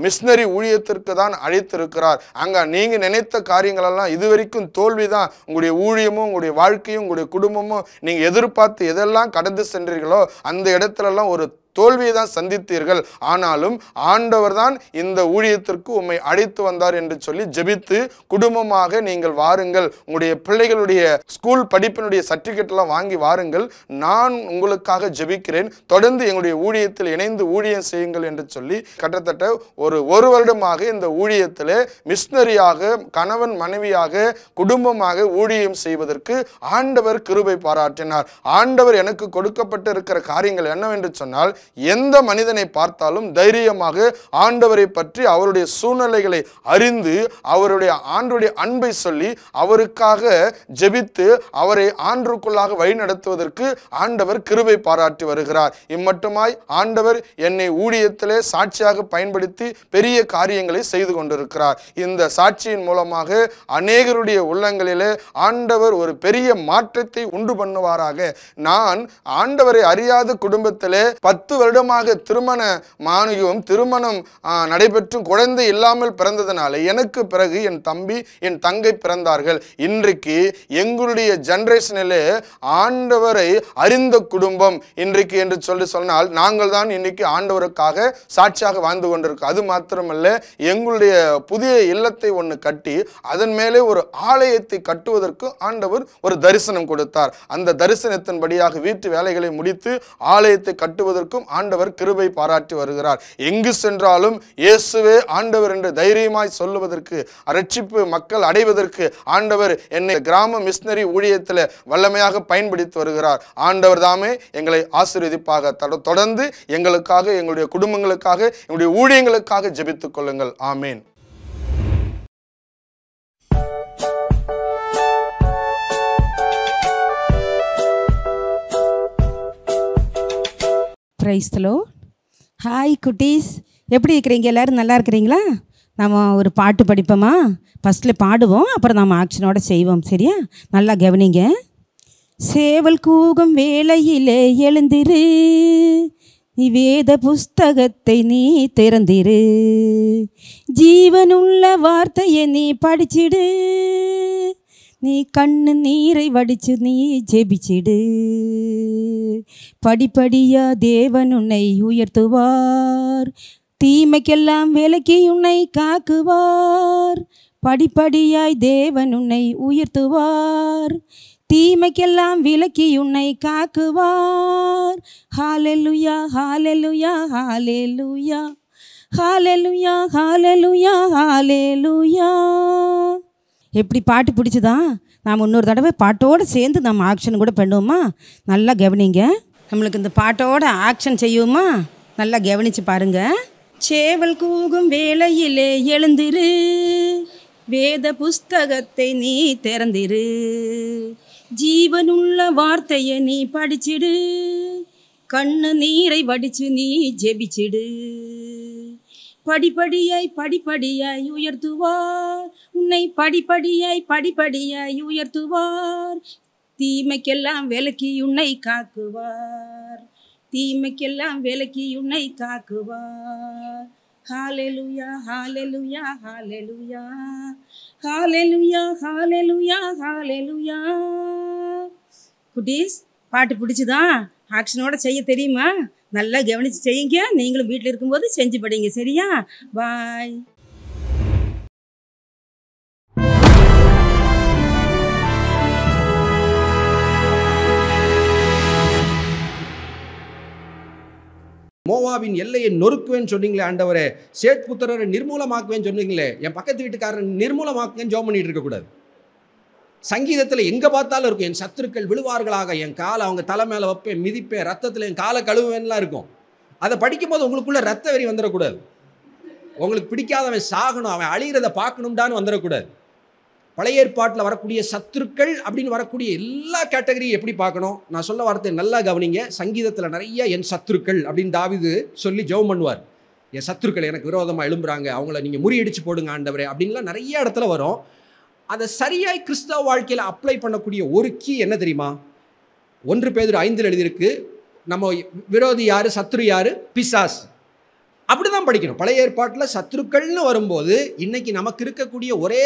மிஷனரி ஊழியத்திற்கு தான் அழைத்திருக்கிறார், அங்க நீங்க நினைத்த காரியங்கள் எல்லாம் இதுவரைக்கும் தோல்விதான், உங்களுடைய ஊழியமும் உங்களுடைய வாழ்க்கையும் உங்களுடைய குடும்பமும் நீங்க எதிர்பார்த்து எதெல்லாம் கடந்து சென்றீர்களோ அந்த இடத்துல எல்லாம் ஒரு தோல்வியை தான் சந்தித்தீர்கள், ஆனாலும் ஆண்டவர் தான் இந்த ஊழியத்திற்கு உம்மை அழைத்து வந்தார் என்று சொல்லி ஜெபித்து குடும்பமாக நீங்கள் வாருங்கள், உங்களுடைய பிள்ளைகளுடைய ஸ்கூல் படிப்பினுடைய சர்டிபிகேட் எல்லாம் வாங்கி வாருங்கள், நான் உங்களுக்காக ஜெபிக்கிறேன், தொடர்ந்து எங்களுடைய ஊழியத்தில் இணைந்து ஊழியம் செய்யுங்கள் என்று சொல்லி கிட்டத்தட்ட ஒரு வருடமாக இந்த ஊழியத்தில் மிஷனரியாக கணவன் மனைவியாக குடும்பமாக ஊழியம் செய்வதற்கு ஆண்டவர் கிருபை பாராட்டினார். ஆண்டவர் எனக்கு கொடுக்கப்பட்டிருக்கிற காரியங்கள் என்னவென்று சொன்னால், எந்த மனிதனை பார்த்தாலும் தைரியமாக ஆண்டவரை பற்றி அவருடைய சூழ்நிலைகளை அறிந்து அவருடைய ஆண்டவருடைய அன்பை சொல்லி அவருக்காக ஜெபித்து அவரை ஆண்டவருக்குள்ளாக வழிநடத்துவதற்கு ஆண்டவர் கிருபை பாராட்டி வருகிறார். இம்மட்டுமாய் ஆண்டவர் என்னை ஊழியத்திலே சாட்சியாக பயன்படுத்தி பெரிய காரியங்களை செய்து கொண்டிருக்கிறார். இந்த சாட்சியின் மூலமாக அநேகருடைய உள்ளங்களிலே ஆண்டவர் ஒரு பெரிய மாற்றத்தை உண்டு பண்ணுவாராக. நான் ஆண்டவரை அறியாத குடும்பத்திலே 10 வருடமாக திருமணமானியும் திருமணம் நடைபெற்றும் குழந்தை இல்லாமல் பிறந்ததனால எனக்கு பிறகு என் தம்பி என் தங்கை பிறந்தார்கள். இன்றைக்கு எங்களுடைய ஜெனரேஷனிலே ஆண்டவரை அறிந்த குடும்பம் இன்றைக்கு என்று சொன்னால் நாங்கள் தான் இன்னைக்கு ஆண்டவருக்காக சாட்சியாக வாழ்ந்து கொண்டிருக்கோம். அது மாத்திரமல்ல, எங்களுடைய புதிய இல்லத்தை ஒன்று கட்டி அதன் மேலே ஒரு ஆலயத்தை கட்டுவதற்கு ஆண்டவர் ஒரு தரிசனம் கொடுத்தார். அந்த தரிசனத்தின்படியாக வீட்டு வேலைகளை முடித்து ஆலயத்தை கட்டுவதற்கும் ஆண்டவர் கிருபை பாராட்டி வருகிறார். எங்கு சென்றாலும் இயேசுவே ஆண்டவர் என்று தைரியமாய் சொல்லுவதற்கு, ரட்சிப்பு மக்கள் அடைவதற்கு ஆண்டவர் என்னை கிராம மிஷனரி ஊழியத்தில் வல்லமையாக பயன்படுத்தி வருகிறார். ஆண்டவர் தாமே எங்களை ஆசீர்வதிப்பாக. தொடர்ந்து எங்களுக்காக, எங்களுடைய குடும்பங்களுக்காக, எங்களுடைய ஊழியங்களுக்காக ஜெபித்துக் கொள்ளுங்கள். ஆமேன். Praise the lord. ஹாய் குட்டீஸ், எப்படி இருக்கிறீங்க? எல்லோரும் நல்லா இருக்கிறீங்களா? நம்ம ஒரு பாட்டு படிப்போமா? ஃபஸ்ட்டில் பாடுவோம், அப்புறம் நம்ம ஆக்ஷனோட செய்வோம். சரியா? நல்லா கவனிங்க. சேவல் கூகும் வேளையிலே எழுந்திரு, நீ வேத புஸ்தகத்தை நீ திறந்திரு, ஜீவனுள்ள வார்த்தையை நீ படிச்சிடு, நீ கண்ணு நீரை வடிச்சு நீ ஜெபிச்சிடு, படிப்படியா தேவன் உன்னை உயர்த்துவார், தீமைக்கெல்லாம் விலக்கி உன்னை காக்குவார், படிப்படியாய் தேவன் உன்னை உயர்த்துவார், தீமைக்கெல்லாம் விலக்கி உன்னை காக்குவார். ஹalleluya ஹalleluya ஹalleluya ஹalleluya ஹalleluya ஹalleluya. எப்படி பாட்டு பிடிச்சதா? நாம் இன்னொரு தடவை பாட்டோடு சேர்ந்து நம்ம ஆக்ஷன் கூட பண்ணுவோமா? நல்லா கவனிங்க. நம்மளுக்கு இந்த பாட்டோட ஆக்ஷன் செய்வோமா? நல்லா கவனித்து பாருங்க. சேவல் கூகும் வேளையிலே எழுந்திரு, வேத புஸ்தகத்தை நீ திறந்திரு, ஜீவனுள்ள வார்த்தையை நீ படிச்சிடு, கண்ணு நீரை வடிச்சு நீ ஜெபிச்சிடு. படிப்படியாய் படிப்படியாய் உயர்த்துவார் உன்னை, படிப்படியாய் உயர்த்துவார். தீமைக்கெல்லாம் விலக்கி உன்னை காக்குவார், தீமைக்கெல்லாம் விலக்கி உன்னை காக்குவார். ஹalleluya ஹalleluya ஹalleluya ஹalleluya ஹalleluya ஹalleluya. குட்டீஸ், பாட்டு பிடிச்சுதா? ஆக்ஷனோட செய்ய தெரியுமா? நல்லா கவனித்து செய்யுங்க. நீங்களும் வீட்டில் இருக்கும்போது செஞ்சு படிங்க. சரியா? பாய். மோவாபின் எல்லையை நொறுக்குவேன்னு சொன்னீங்களே ஆண்டவரே, சேத் புத்திரரை நிர்மூலமாக்குவேன்னு சொன்னீங்களே, என் பக்கத்து வீட்டுக்காரன் நிர்மூலமாக்குவேன்னு ஜெபம் பண்ணிட்டு இருக்கக்கூடாது. சங்கீதத்தில் எங்கே பார்த்தாலும் இருக்கும், என் சத்துருக்கள் விழுவார்களாக, என் காலை அவங்க தலை மேலே வைப்பேன், மிதிப்பேன், ரத்தத்தில் என் காலை கழுவுவேன்லாம் இருக்கும். அதை படிக்கும்போது உங்களுக்குள்ள ரத்த வெறி வந்துடக்கூடாது. உங்களுக்கு பிடிக்காதவன் சாகணும், அவன் அழிகிறத பார்க்கணும்டான்னு வந்துடக்கூடாது. பழைய ஏற்பாட்டில் வரக்கூடிய சத்துருக்கள் அப்படின்னு வரக்கூடிய எல்லா கேட்டகரியும் எப்படி பார்க்கணும்? நான் சொல்ல வார்த்தை நல்லா கவனிங்க. சங்கீதத்தில் நிறைய என் சத்துருக்கள் அப்படின்னு தாவீது சொல்லி ஜெபம் பண்ணுவார். என் சத்துருக்கள் எனக்கு விரோதமாக எழும்புறாங்க, அவங்கள நீங்கள் முறியடிச்சு போடுங்க ஆண்டவரே அப்படின்லாம் நிறைய இடத்துல வரும். அதை சரியாய் கிறிஸ்தவ வாழ்க்கையில் அப்ளை பண்ணக்கூடிய ஒரு கீ என்ன தெரியுமா? 1 பேதுரு 5 எழுதியிருக்கு, நம்ம விரோதி யார், சத்ரு யார்? பிசாஸ். அப்படி தான் படிக்கணும். பழைய ஏற்பாட்டில் சத்ருக்கள்னு வரும்போது இன்னைக்கு நமக்கு இருக்கக்கூடிய ஒரே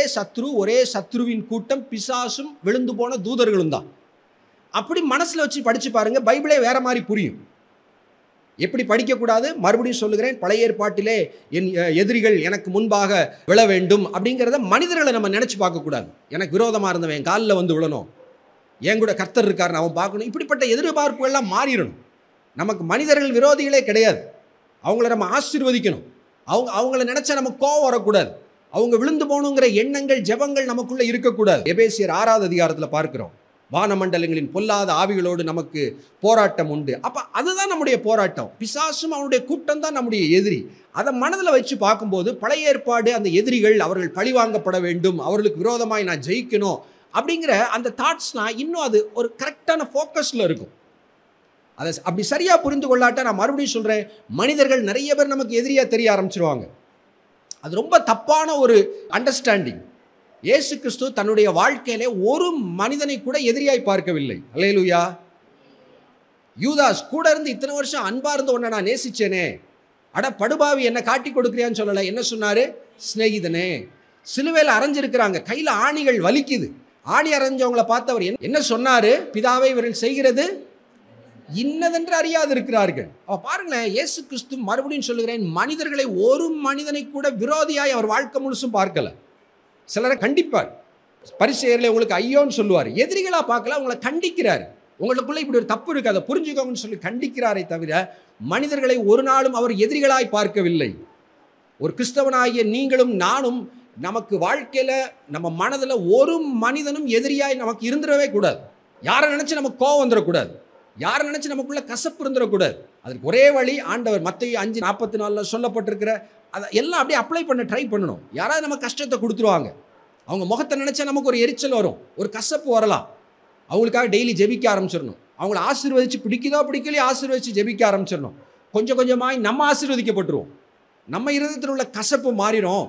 சத்ருவின் கூட்டம் பிசாசும் விழுந்து போன தூதர்களும் தான். அப்படி மனசில் வச்சு படித்து பாருங்கள், பைபிளே வேற மாதிரி புரியும். எப்படி படிக்கக்கூடாது மறுபடியும் சொல்லுகிறேன். பழைய ஏற்பாட்டிலே என் எதிரிகள் எனக்கு முன்பாக விழ வேண்டும் அப்படிங்கிறத மனிதர்களை நம்ம நினச்சி பார்க்கக்கூடாது. எனக்கு விரோதமாக இருந்தவன் என் காலில் வந்து விழணும், என் கூட கர்த்தர் இருக்காருன்னு அவன் பார்க்கணும். இப்படிப்பட்ட எதிர்பார்ப்புகள்லாம் மாறிடணும். நமக்கு மனிதர்கள் விரோதிகளே கிடையாது. அவங்கள நம்ம ஆசீர்வதிக்கணும். அவங்கள நினச்சா நமக்கு கோவம் வரக்கூடாது. அவங்க விழுந்து போகணுங்கிற எண்ணங்கள் ஜெபங்கள் நமக்குள்ளே இருக்கக்கூடாது. எபேசியர் 6வது அதிகாரத்தில் பார்க்கிறோம், வானமண்டலங்களின் பொல்லாத ஆவிகளோடு நமக்கு போராட்டம் உண்டு. அப்போ அதுதான் நம்முடைய போராட்டம். பிசாசும் அவனுடைய கூட்டம் தான் நம்முடைய எதிரி. அதை மனதில் வச்சு பார்க்கும்போது பழைய ஏற்பாடு அந்த எதிரிகள் அவர்கள் பழிவாங்கப்பட வேண்டும், அவர்களுக்கு விரோதமாய் நான் ஜெயிக்கணும் அப்படிங்கிற அந்த தாட்ஸ்னால் இன்னும் அது ஒரு கரெக்டான ஃபோக்கஸில் இருக்கும். அதை அப்படி சரியாக புரிந்து கொள்ளாட்டா, நான் மறுபடியும் சொல்கிறேன், மனிதர்கள் நிறைய பேர் நமக்கு எதிரியாக தெரிய ஆரம்பிச்சிருவாங்க. அது ரொம்ப தப்பான ஒரு அண்டர்ஸ்டாண்டிங். இயேசு கிறிஸ்து தன்னுடைய வாழ்க்கையிலே ஒரு மனிதனை கூட எதிரியாய் பார்க்கவில்லை. அல்லேலூயா. யூதாஸ் கூட இருந்து இத்தனை வருஷம் அன்பா இருந்து உன்னை நான் நேசிச்சேனே, அட படுபாவி என்ன காட்டி கொடுக்குறியான்னு சொல்லலை. என்ன சொன்னாரு? சிநேகிதனே. சிலுவையில் அரைஞ்சிருக்கிறாங்க, கையில் ஆணிகள் வலிக்குது. ஆணி அரைஞ்சவங்களை பார்த்தவர் என்ன சொன்னாரு? பிதாவை இவர்கள் செய்கிறது இன்னதென்று அறியாது இருக்கிறார்கள். பாருங்களேன், இயேசு கிறிஸ்து, மறுபடியும் சொல்லுகிறேன், மனிதர்களை ஒரு மனிதனை கூட விரோதியாய் அவர் வாழ்க்கை முழுசும் பார்க்கல. சிலரை கண்டிப்பார். பரிசேயர்களை உங்களுக்கு ஐயோன்னு சொல்லுவார். எதிரிகளாக பார்க்கல, உங்களை கண்டிக்கிறார். உங்களுக்குள்ள இப்படி ஒரு தப்பு இருக்குது, அதை புரிஞ்சுக்கோங்கன்னு சொல்லி கண்டிக்கிறாரே தவிர மனிதர்களை ஒரு நாளும் அவர் எதிரிகளாய் பார்க்கவில்லை. ஒரு கிறிஸ்தவனாகிய நீங்களும் நானும் நமக்கு வாழ்க்கையில் நம்ம மனதில் ஒரு மனிதனும் எதிரியாய் நமக்கு இருந்துடவே கூடாது. யாரை நினச்சி நமக்கு கோவம் வந்துடக்கூடாது, யாரை நினச்சி நமக்குள்ள கசப்பு இருந்துடக்கூடாது. அதுக்கு ஒரே வழி, ஆண்டவர் மத்தேயு 5:44 சொல்லப்பட்டிருக்கிற அதை எல்லாம் அப்படியே அப்ளை பண்ண ட்ரை பண்ணணும். யாராவது நம்ம கஷ்டத்தை கொடுத்துருவாங்க, அவங்க முகத்தை நினச்சா நமக்கு ஒரு எரிச்சல் வரும், ஒரு கசப்பு வரலாம். அவங்களுக்காக டெய்லி ஜெபிக்க ஆரம்பிச்சிடணும். அவங்கள ஆசீர்வதிச்சு, பிடிக்குதோ பிடிக்கலையோ ஆசீர்வதிச்சு ஜெபிக்க ஆரம்பிச்சிடணும். கொஞ்சம் கொஞ்சமாக நம்ம ஆசீர்வதிக்கப்பட்டுருவோம். நம்ம இருதயத்தில் உள்ள கசப்பு மாறிடும்.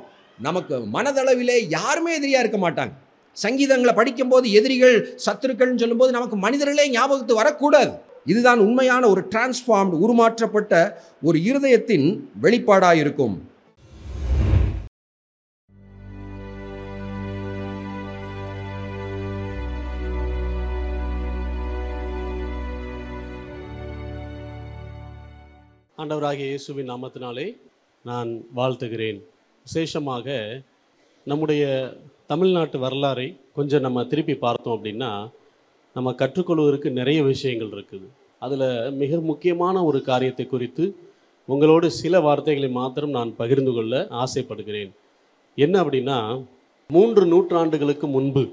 நமக்கு மனதளவிலே யாருமே எதிரியாக இருக்க மாட்டாங்க. சங்கீதங்களை படிக்கும்போது எதிரிகள் சத்துருக்கள்னு சொல்லும்போது நமக்கு மனிதர்களே ஞாபகத்துக்கு வரக்கூடாது. இதுதான் உண்மையான ஒரு டிரான்ஸ்ஃபார்ம்டு, உருமாற்றப்பட்ட ஒரு இருதயத்தின் வெளிப்பாடாக இருக்கும். ஆண்டவராகிய இயேசுவின் நாமத்தினாலே நான் வாழ்த்துகிறேன். விசேஷமாக நம்முடைய தமிழ்நாட்டு வரலாறை கொஞ்சம் நம்ம திருப்பி பார்த்தோம் அப்படின்னா நம்ம கற்றுக்கொள்வதற்கு நிறைய விஷயங்கள் இருக்குது. அதில் மிக முக்கியமான ஒரு காரியத்தை குறித்து உங்களோடு சில வார்த்தைகளை மாத்திரம் நான் பகிர்ந்து கொள்ள ஆசைப்படுகிறேன். என்ன அப்படின்னா, 3 நூற்றாண்டுகளுக்கு முன்பு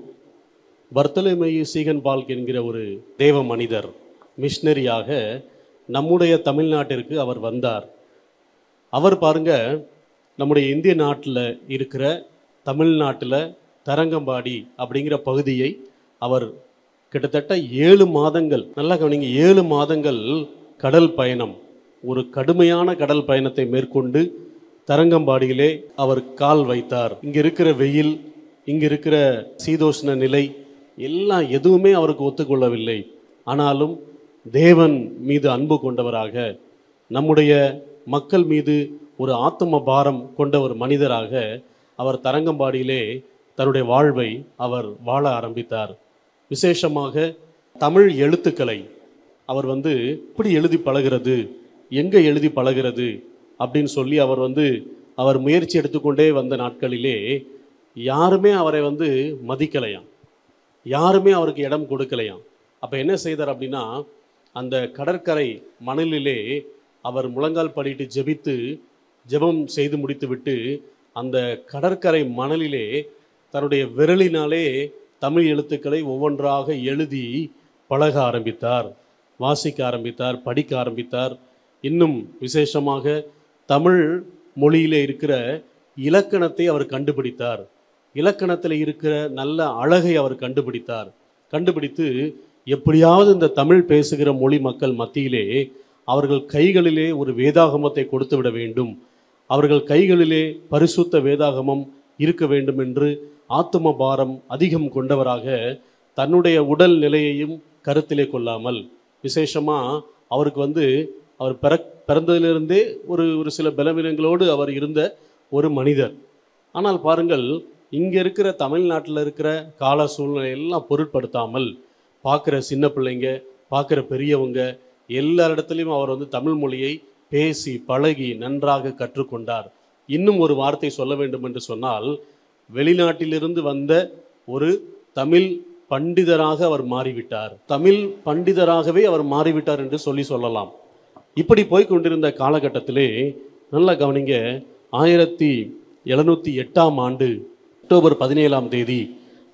பர்த்தலமேயு சீகன் பால்க் என்கிற ஒரு தேவ மனிதர் மிஷனரியாக நம்முடைய தமிழ்நாட்டிற்கு அவர் வந்தார். அவர் பாருங்க, நம்முடைய இந்திய நாட்டில் இருக்கிற தமிழ்நாட்டில் தரங்கம்பாடி அப்படிங்கிற பகுதியை அவர் கிட்டத்தட்ட 7 மாதங்கள், நல்லா கவனிங்க, 7 மாதங்கள் கடல் பயணம், ஒரு கடுமையான கடல் பயணத்தை மேற்கொண்டு தரங்கம்பாடியிலே அவர் கால் வைத்தார். இங்கே இருக்கிற வெயில், இங்கே இருக்கிற சீதோஷ்ண நிலை எல்லாம் எதுவுமே அவருக்கு ஒத்துக்கொள்ளவில்லை. ஆனாலும் தேவன் மீது அன்பு கொண்டவராக, நம்முடைய மக்கள் மீது ஒரு ஆத்ம பாரம் கொண்ட ஒரு மனிதராக அவர் தரங்கம்பாடியிலே தன்னுடைய வாழ்வை அவர் வாழ ஆரம்பித்தார். விசேஷமாக தமிழ் எழுத்துக்களை அவர் எப்படி எழுதி பழகிறது, எங்கே எழுதி பழகிறது அப்படின்னு சொல்லி அவர் முயற்சி எடுத்துக்கொண்டே வந்த நாட்களிலே யாருமே அவரை மதிக்கலையாம், யாருமே அவருக்கு இடம் கொடுக்கலையாம். அப்போ என்ன செய்தார் அப்படின்னா, அந்த கடற்கரை மணலிலே அவர் முழங்கால் படிட்டு ஜெபித்து ஜெபம் செய்து முடித்து விட்டு அந்த கடற்கரை மணலிலே தன்னுடைய விரலினாலே தமிழ் எழுத்துக்களை ஒவ்வொன்றாக எழுதி பழக ஆரம்பித்தார், வாசிக்க ஆரம்பித்தார், படிக்க ஆரம்பித்தார். இன்னும் விசேஷமாக தமிழ் மொழியிலே இருக்கிற இலக்கணத்தை அவர் கண்டுபிடித்தார். இலக்கணத்தில் இருக்கிற நல்ல அழகை அவர் கண்டுபிடித்து எப்படியாவது இந்த தமிழ் பேசுகிற மொழி மக்கள் மத்தியிலே அவர்கள் கைகளிலே ஒரு வேதாகமத்தை கொடுத்து விட வேண்டும், அவர்கள் கைகளிலே பரிசுத்த வேதாகமம் இருக்க வேண்டும் என்று ஆத்தும பாரம் அதிகம் கொண்டவராக, தன்னுடைய உடல் நிலையையும் கருத்திலே கொள்ளாமல், விசேஷமாக அவருக்கு அவர் பிறந்ததிலிருந்தே ஒரு சில பலவீனங்களோடு அவர் இருந்த ஒரு மனிதர். ஆனால் பாருங்கள், இங்கே இருக்கிற தமிழ்நாட்டில் இருக்கிற கால சூழ்நிலையெல்லாம் பொருட்படுத்தாமல் பார்க்குற சின்ன பிள்ளைங்க, பார்க்குற பெரியவங்க எல்லாரிடத்துலையும் அவர் தமிழ் மொழியை பேசி பழகி நன்றாக கற்றுக்கொண்டார். இன்னும் ஒரு வார்த்தை சொல்ல வேண்டும் என்று சொன்னால், வெளிநாட்டிலிருந்து வந்த ஒரு தமிழ் பண்டிதராக அவர் மாறிவிட்டார், தமிழ் பண்டிதராகவே அவர் மாறிவிட்டார் என்று சொல்லலாம். இப்படி போய்கொண்டிருந்த காலகட்டத்திலே நல்லா கவனிங்க, 1708 அக்டோபர் 17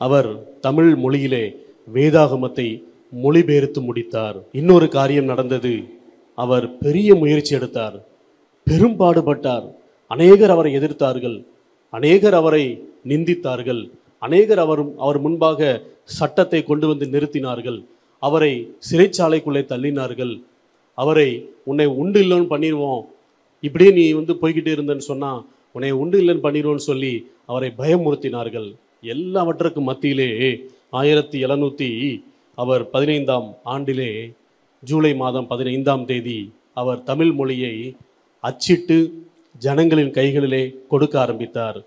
அவர் தமிழ் மொழியிலே வேதாகமத்தை மொழிபெயர்த்து முடித்தார். இன்னொரு காரியம் நடந்தது, அவர் பெரிய முயற்சி எடுத்தார், பெரும்பாடுபட்டார். அநேகர் அவரை எதிர்த்தார்கள், அநேகர் அவரை நிந்தித்தார்கள், அநேகர் அவர் முன்பாக சட்டத்தை கொண்டு வந்து நிறுத்தினார்கள், அவரை சிறைச்சாலைக்குள்ளே தள்ளினார்கள், அவரை உன்னை உண்டு இல்லைன்னு பண்ணிடுவோம், இப்படியே நீ போய்கிட்டே இருந்தேன்னு சொன்னால் உன்னை உண்டு இல்லைன்னு பண்ணிடுவோன்னு சொல்லி அவரை பயமுறுத்தினார்கள். எல்லாவற்றுக்கும் மத்தியிலே 1715 ஜூலை மாதம் 15 அவர் தமிழ் மொழியை அச்சிட்டு ஜனங்களின் கைகளிலே கொடுக்க ஆரம்பித்தார்.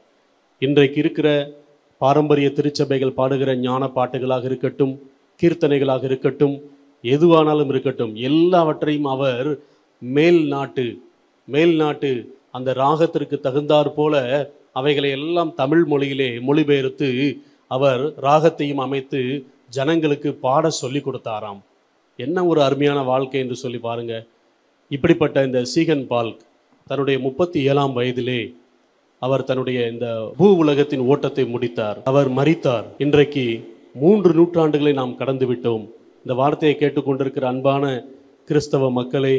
இன்றைக்கு இருக்கிற பாரம்பரிய திருச்சபைகள் பாடுகிற ஞான பாட்டுகளாக இருக்கட்டும், கீர்த்தனைகளாக இருக்கட்டும், எதுவானாலும் இருக்கட்டும், எல்லாவற்றையும் அவர் மேல் நாட்டு அந்த ராகத்திற்கு தகுந்தாற் போல அவைகளை எல்லாம் தமிழ் மொழியிலே மொழிபெயர்த்து அவர் ராகத்தையும் அமைத்து ஜனங்களுக்கு பாட சொல்லி கொடுத்தாராம். என்ன ஒரு அருமையான வாழ்க்கை என்று சொல்லி பாருங்க. இப்படிப்பட்ட இந்த சீகன் பால்க் தன்னுடைய 37ஆம் வயதிலே அவர் தன்னுடைய இந்த பூ உலகத்தின் ஓட்டத்தை முடித்தார், அவர் மரித்தார். இன்றைக்கு 3 நூற்றாண்டுகளை நாம் கடந்து விட்டோம். இந்த வார்த்தையை கேட்டுக்கொண்டிருக்கிற அன்பான கிறிஸ்தவ மக்களே,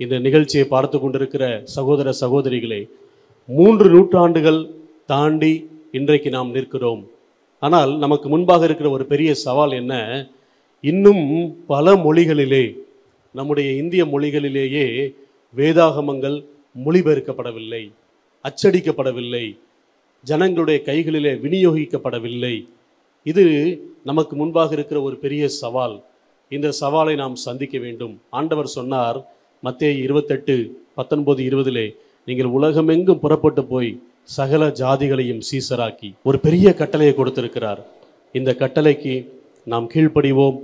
இந்த நிகழ்ச்சியை பார்த்து கொண்டிருக்கிற சகோதர சகோதரிகளே, 3 நூற்றாண்டுகள் தாண்டி இன்றைக்கு நாம் நிற்கிறோம். ஆனால் நமக்கு முன்பாக இருக்கிற ஒரு பெரிய சவால் என்ன, இன்னும் பல மொழிகளிலே, நம்முடைய இந்திய மொழிகளிலேயே வேதாகமங்கள் மொழிபெயர்க்கப்படவில்லை, அச்சடிக்கப்படவில்லை, ஜனங்களுடைய கைகளிலே விநியோகிக்கப்படவில்லை. இது நமக்கு முன்பாக இருக்கிற ஒரு பெரிய சவால். இந்த சவாலை நாம் சந்திக்க வேண்டும். ஆண்டவர் சொன்னார் மத்தேயு 28:19-20 நீங்கள் உலகமெங்கும் புறப்பட்டு போய் சகல ஜாதிகளையும் சீசராக்கி ஒரு பெரிய கட்டளையை கொடுத்திருக்கிறார். இந்த கட்டளைக்கு நாம் கீழ்ப்படிவோம்.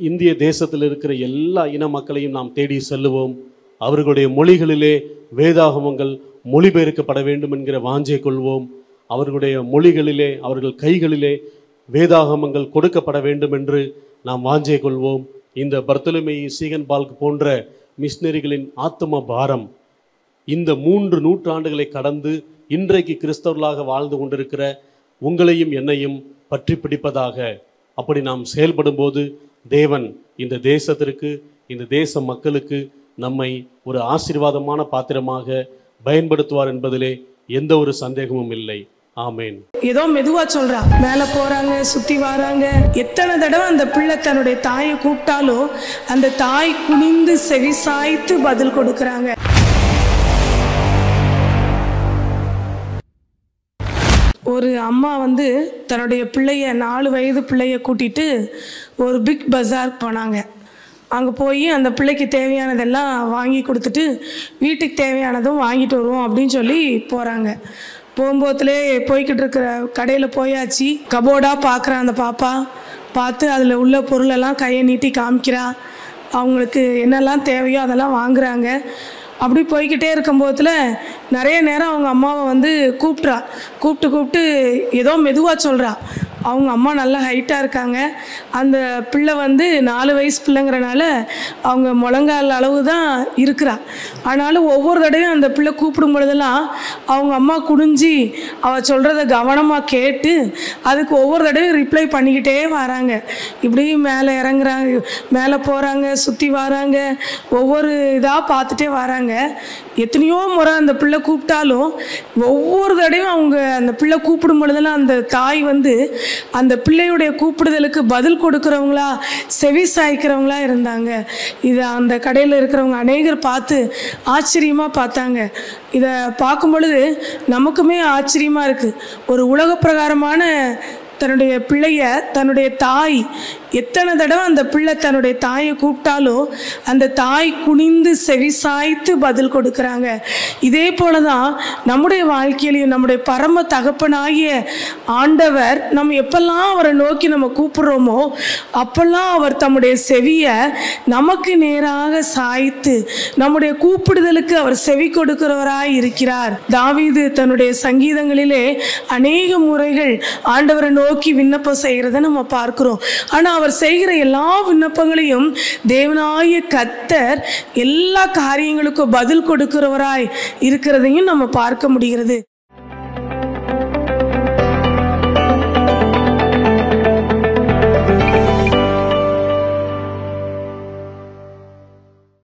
இந்திய தேசத்தில் இருக்கிற எல்லா இன மக்களையும் நாம் தேடி செல்லுவோம். அவர்களுடைய மொழிகளிலே வேதாகமங்கள் மொழிபெயர்க்கப்பட வேண்டும் என்கிற வாஞ்சை கொள்வோம். அவர்களுடைய மொழிகளிலே, அவர்கள் கைகளிலே வேதாகமங்கள் கொடுக்கப்பட வேண்டும் என்று நாம் வாஞ்சை கொள்வோம். இந்த பர்த்தலமேயு, சீகன் பால்க் போன்ற மிஷினரிகளின் ஆத்தும பாரம் இந்த 3 நூற்றாண்டுகளை கடந்து இன்றைக்கு கிறிஸ்தவர்களாக வாழ்ந்து கொண்டிருக்கிற உங்களையும் என்னையும் பற்றி பிடிப்பதாக. அப்படி நாம் செயல்படும் போது தேவன் இந்த தேசத்திற்கு, இந்த தேச மக்களுக்கு நம்மை ஒரு ஆசீர்வாதமான பாத்திரமாக பயன்படுத்துவார் என்பதிலே எந்த ஒரு சந்தேகமும் இல்லை. ஆமேன். ஏதோ மெதுவா சொல்றா, மேல போறாங்க, சுத்தி வராங்க. எத்தனை தடவை அந்த பிள்ளை தன்னுடைய தாயை கூப்பிட்டாலும் அந்த தாய் குனிந்து செவி சாய்த்து பதில் கொடுக்கறாங்க. ஒரு அம்மா வந்து தன்னுடைய பிள்ளைய 4 வயது பிள்ளைய கூட்டிட்டு ஒரு பிக் பஜார் போனாங்க. அங்கே போய் அந்த பிள்ளைக்கு தேவையானதெல்லாம் வாங்கி கொடுத்துட்டு வீட்டுக்கு தேவையானதும் வாங்கிட்டு வருவோம் அப்படின்னு சொல்லி போகிறாங்க. போகும்போதுலே போய்கிட்டு இருக்கிற கடையில் போயாச்சு. கபோர்டாக பார்க்குற அந்த பாப்பா பார்த்து அதில் உள்ள பொருளெல்லாம் கையை நீட்டி காமிக்கிறா. அவங்களுக்கு என்னெல்லாம் தேவையோ அதெல்லாம் வாங்குறாங்க. அப்படி போய்கிட்டே இருக்கும்போதில் நிறைய நேரம் அவங்க அம்மாவை வந்து கூப்பிட்டு ஏதோ மெதுவாக சொல்கிறா. அவங்க அம்மா நல்லா ஹைட்டாக இருக்காங்க. அந்த பிள்ளை வந்து 4 வயசு பிள்ளைங்கிறனால அவங்க முழங்கால் அளவு தான் இருக்கிறா. ஆனாலும் ஒவ்வொரு தடவையும் அந்த பிள்ளை கூப்பிடும் பொழுதெல்லாம் அவங்க அம்மா குனிஞ்சி அவள் சொல்கிறத கவனமாக கேட்டு அதுக்கு ஒவ்வொரு தடவையும் ரிப்ளை பண்ணிக்கிட்டே வராங்க. இப்படி மேலே இறங்குறாங்க, மேலே போகிறாங்க, சுற்றி வராங்க, ஒவ்வொரு இதாக பார்த்துட்டே வராங்க. எத்தனையோ முறை அந்த பிள்ளை கூப்பிட்டாலும் ஒவ்வொரு தடவையும் அவங்க அந்த பிள்ளை கூப்பிடும் பொழுதெல்லாம் அந்த தாய் வந்து அந்த பிள்ளையுடைய கூப்பிடுதலுக்கு பதில் கொடுக்குறவங்களா, செவி சாய்க்கிறவங்களா இருந்தாங்க. இதை அந்த கடையில் இருக்கிறவங்க அநேகர் பார்த்து ஆச்சரியமாக பார்த்தாங்க. இதை பார்க்கும் பொழுது நமக்குமே ஆச்சரியமாக இருக்குது. ஒரு உலக பிரகாரமான தன்னுடைய பிள்ளைய தன்னுடைய தாய் எத்தனை தடவை அந்த பிள்ளை தன்னுடைய தாயை கூப்பிட்டாலும் அந்த தாய் குனிந்து செவி சாய்த்து பதில் கொடுக்குறாங்க. இதே போல தான் நம்முடைய வாழ்க்கையிலையும் நம்முடைய பரம தகப்பனாகிய ஆண்டவர் நம்ம எப்பெல்லாம் அவரை நோக்கி நம்ம கூப்பிடுறோமோ அப்பெல்லாம் அவர் தம்முடைய செவியை நமக்கு நேராக சாய்த்து நம்முடைய கூப்பிடுதலுக்கு அவர் செவி கொடுக்கிறவராய் இருக்கிறார். தாவீது தன்னுடைய சங்கீதங்களிலே அநேக முறைகள் ஆண்டவரை நோக்கி விண்ணப்பம் செய்கிறத நம்ம பார்க்கிறோம். ஆனால் அவர் செய்கிற எல்லா விண்ணப்பங்களையும் தேவனாகிய கர்த்தர் எல்லா காரியங்களுக்கும் பதில் கொடுக்கிறவராய் இருக்கிறதையும் நம்ம பார்க்க முடிகிறது.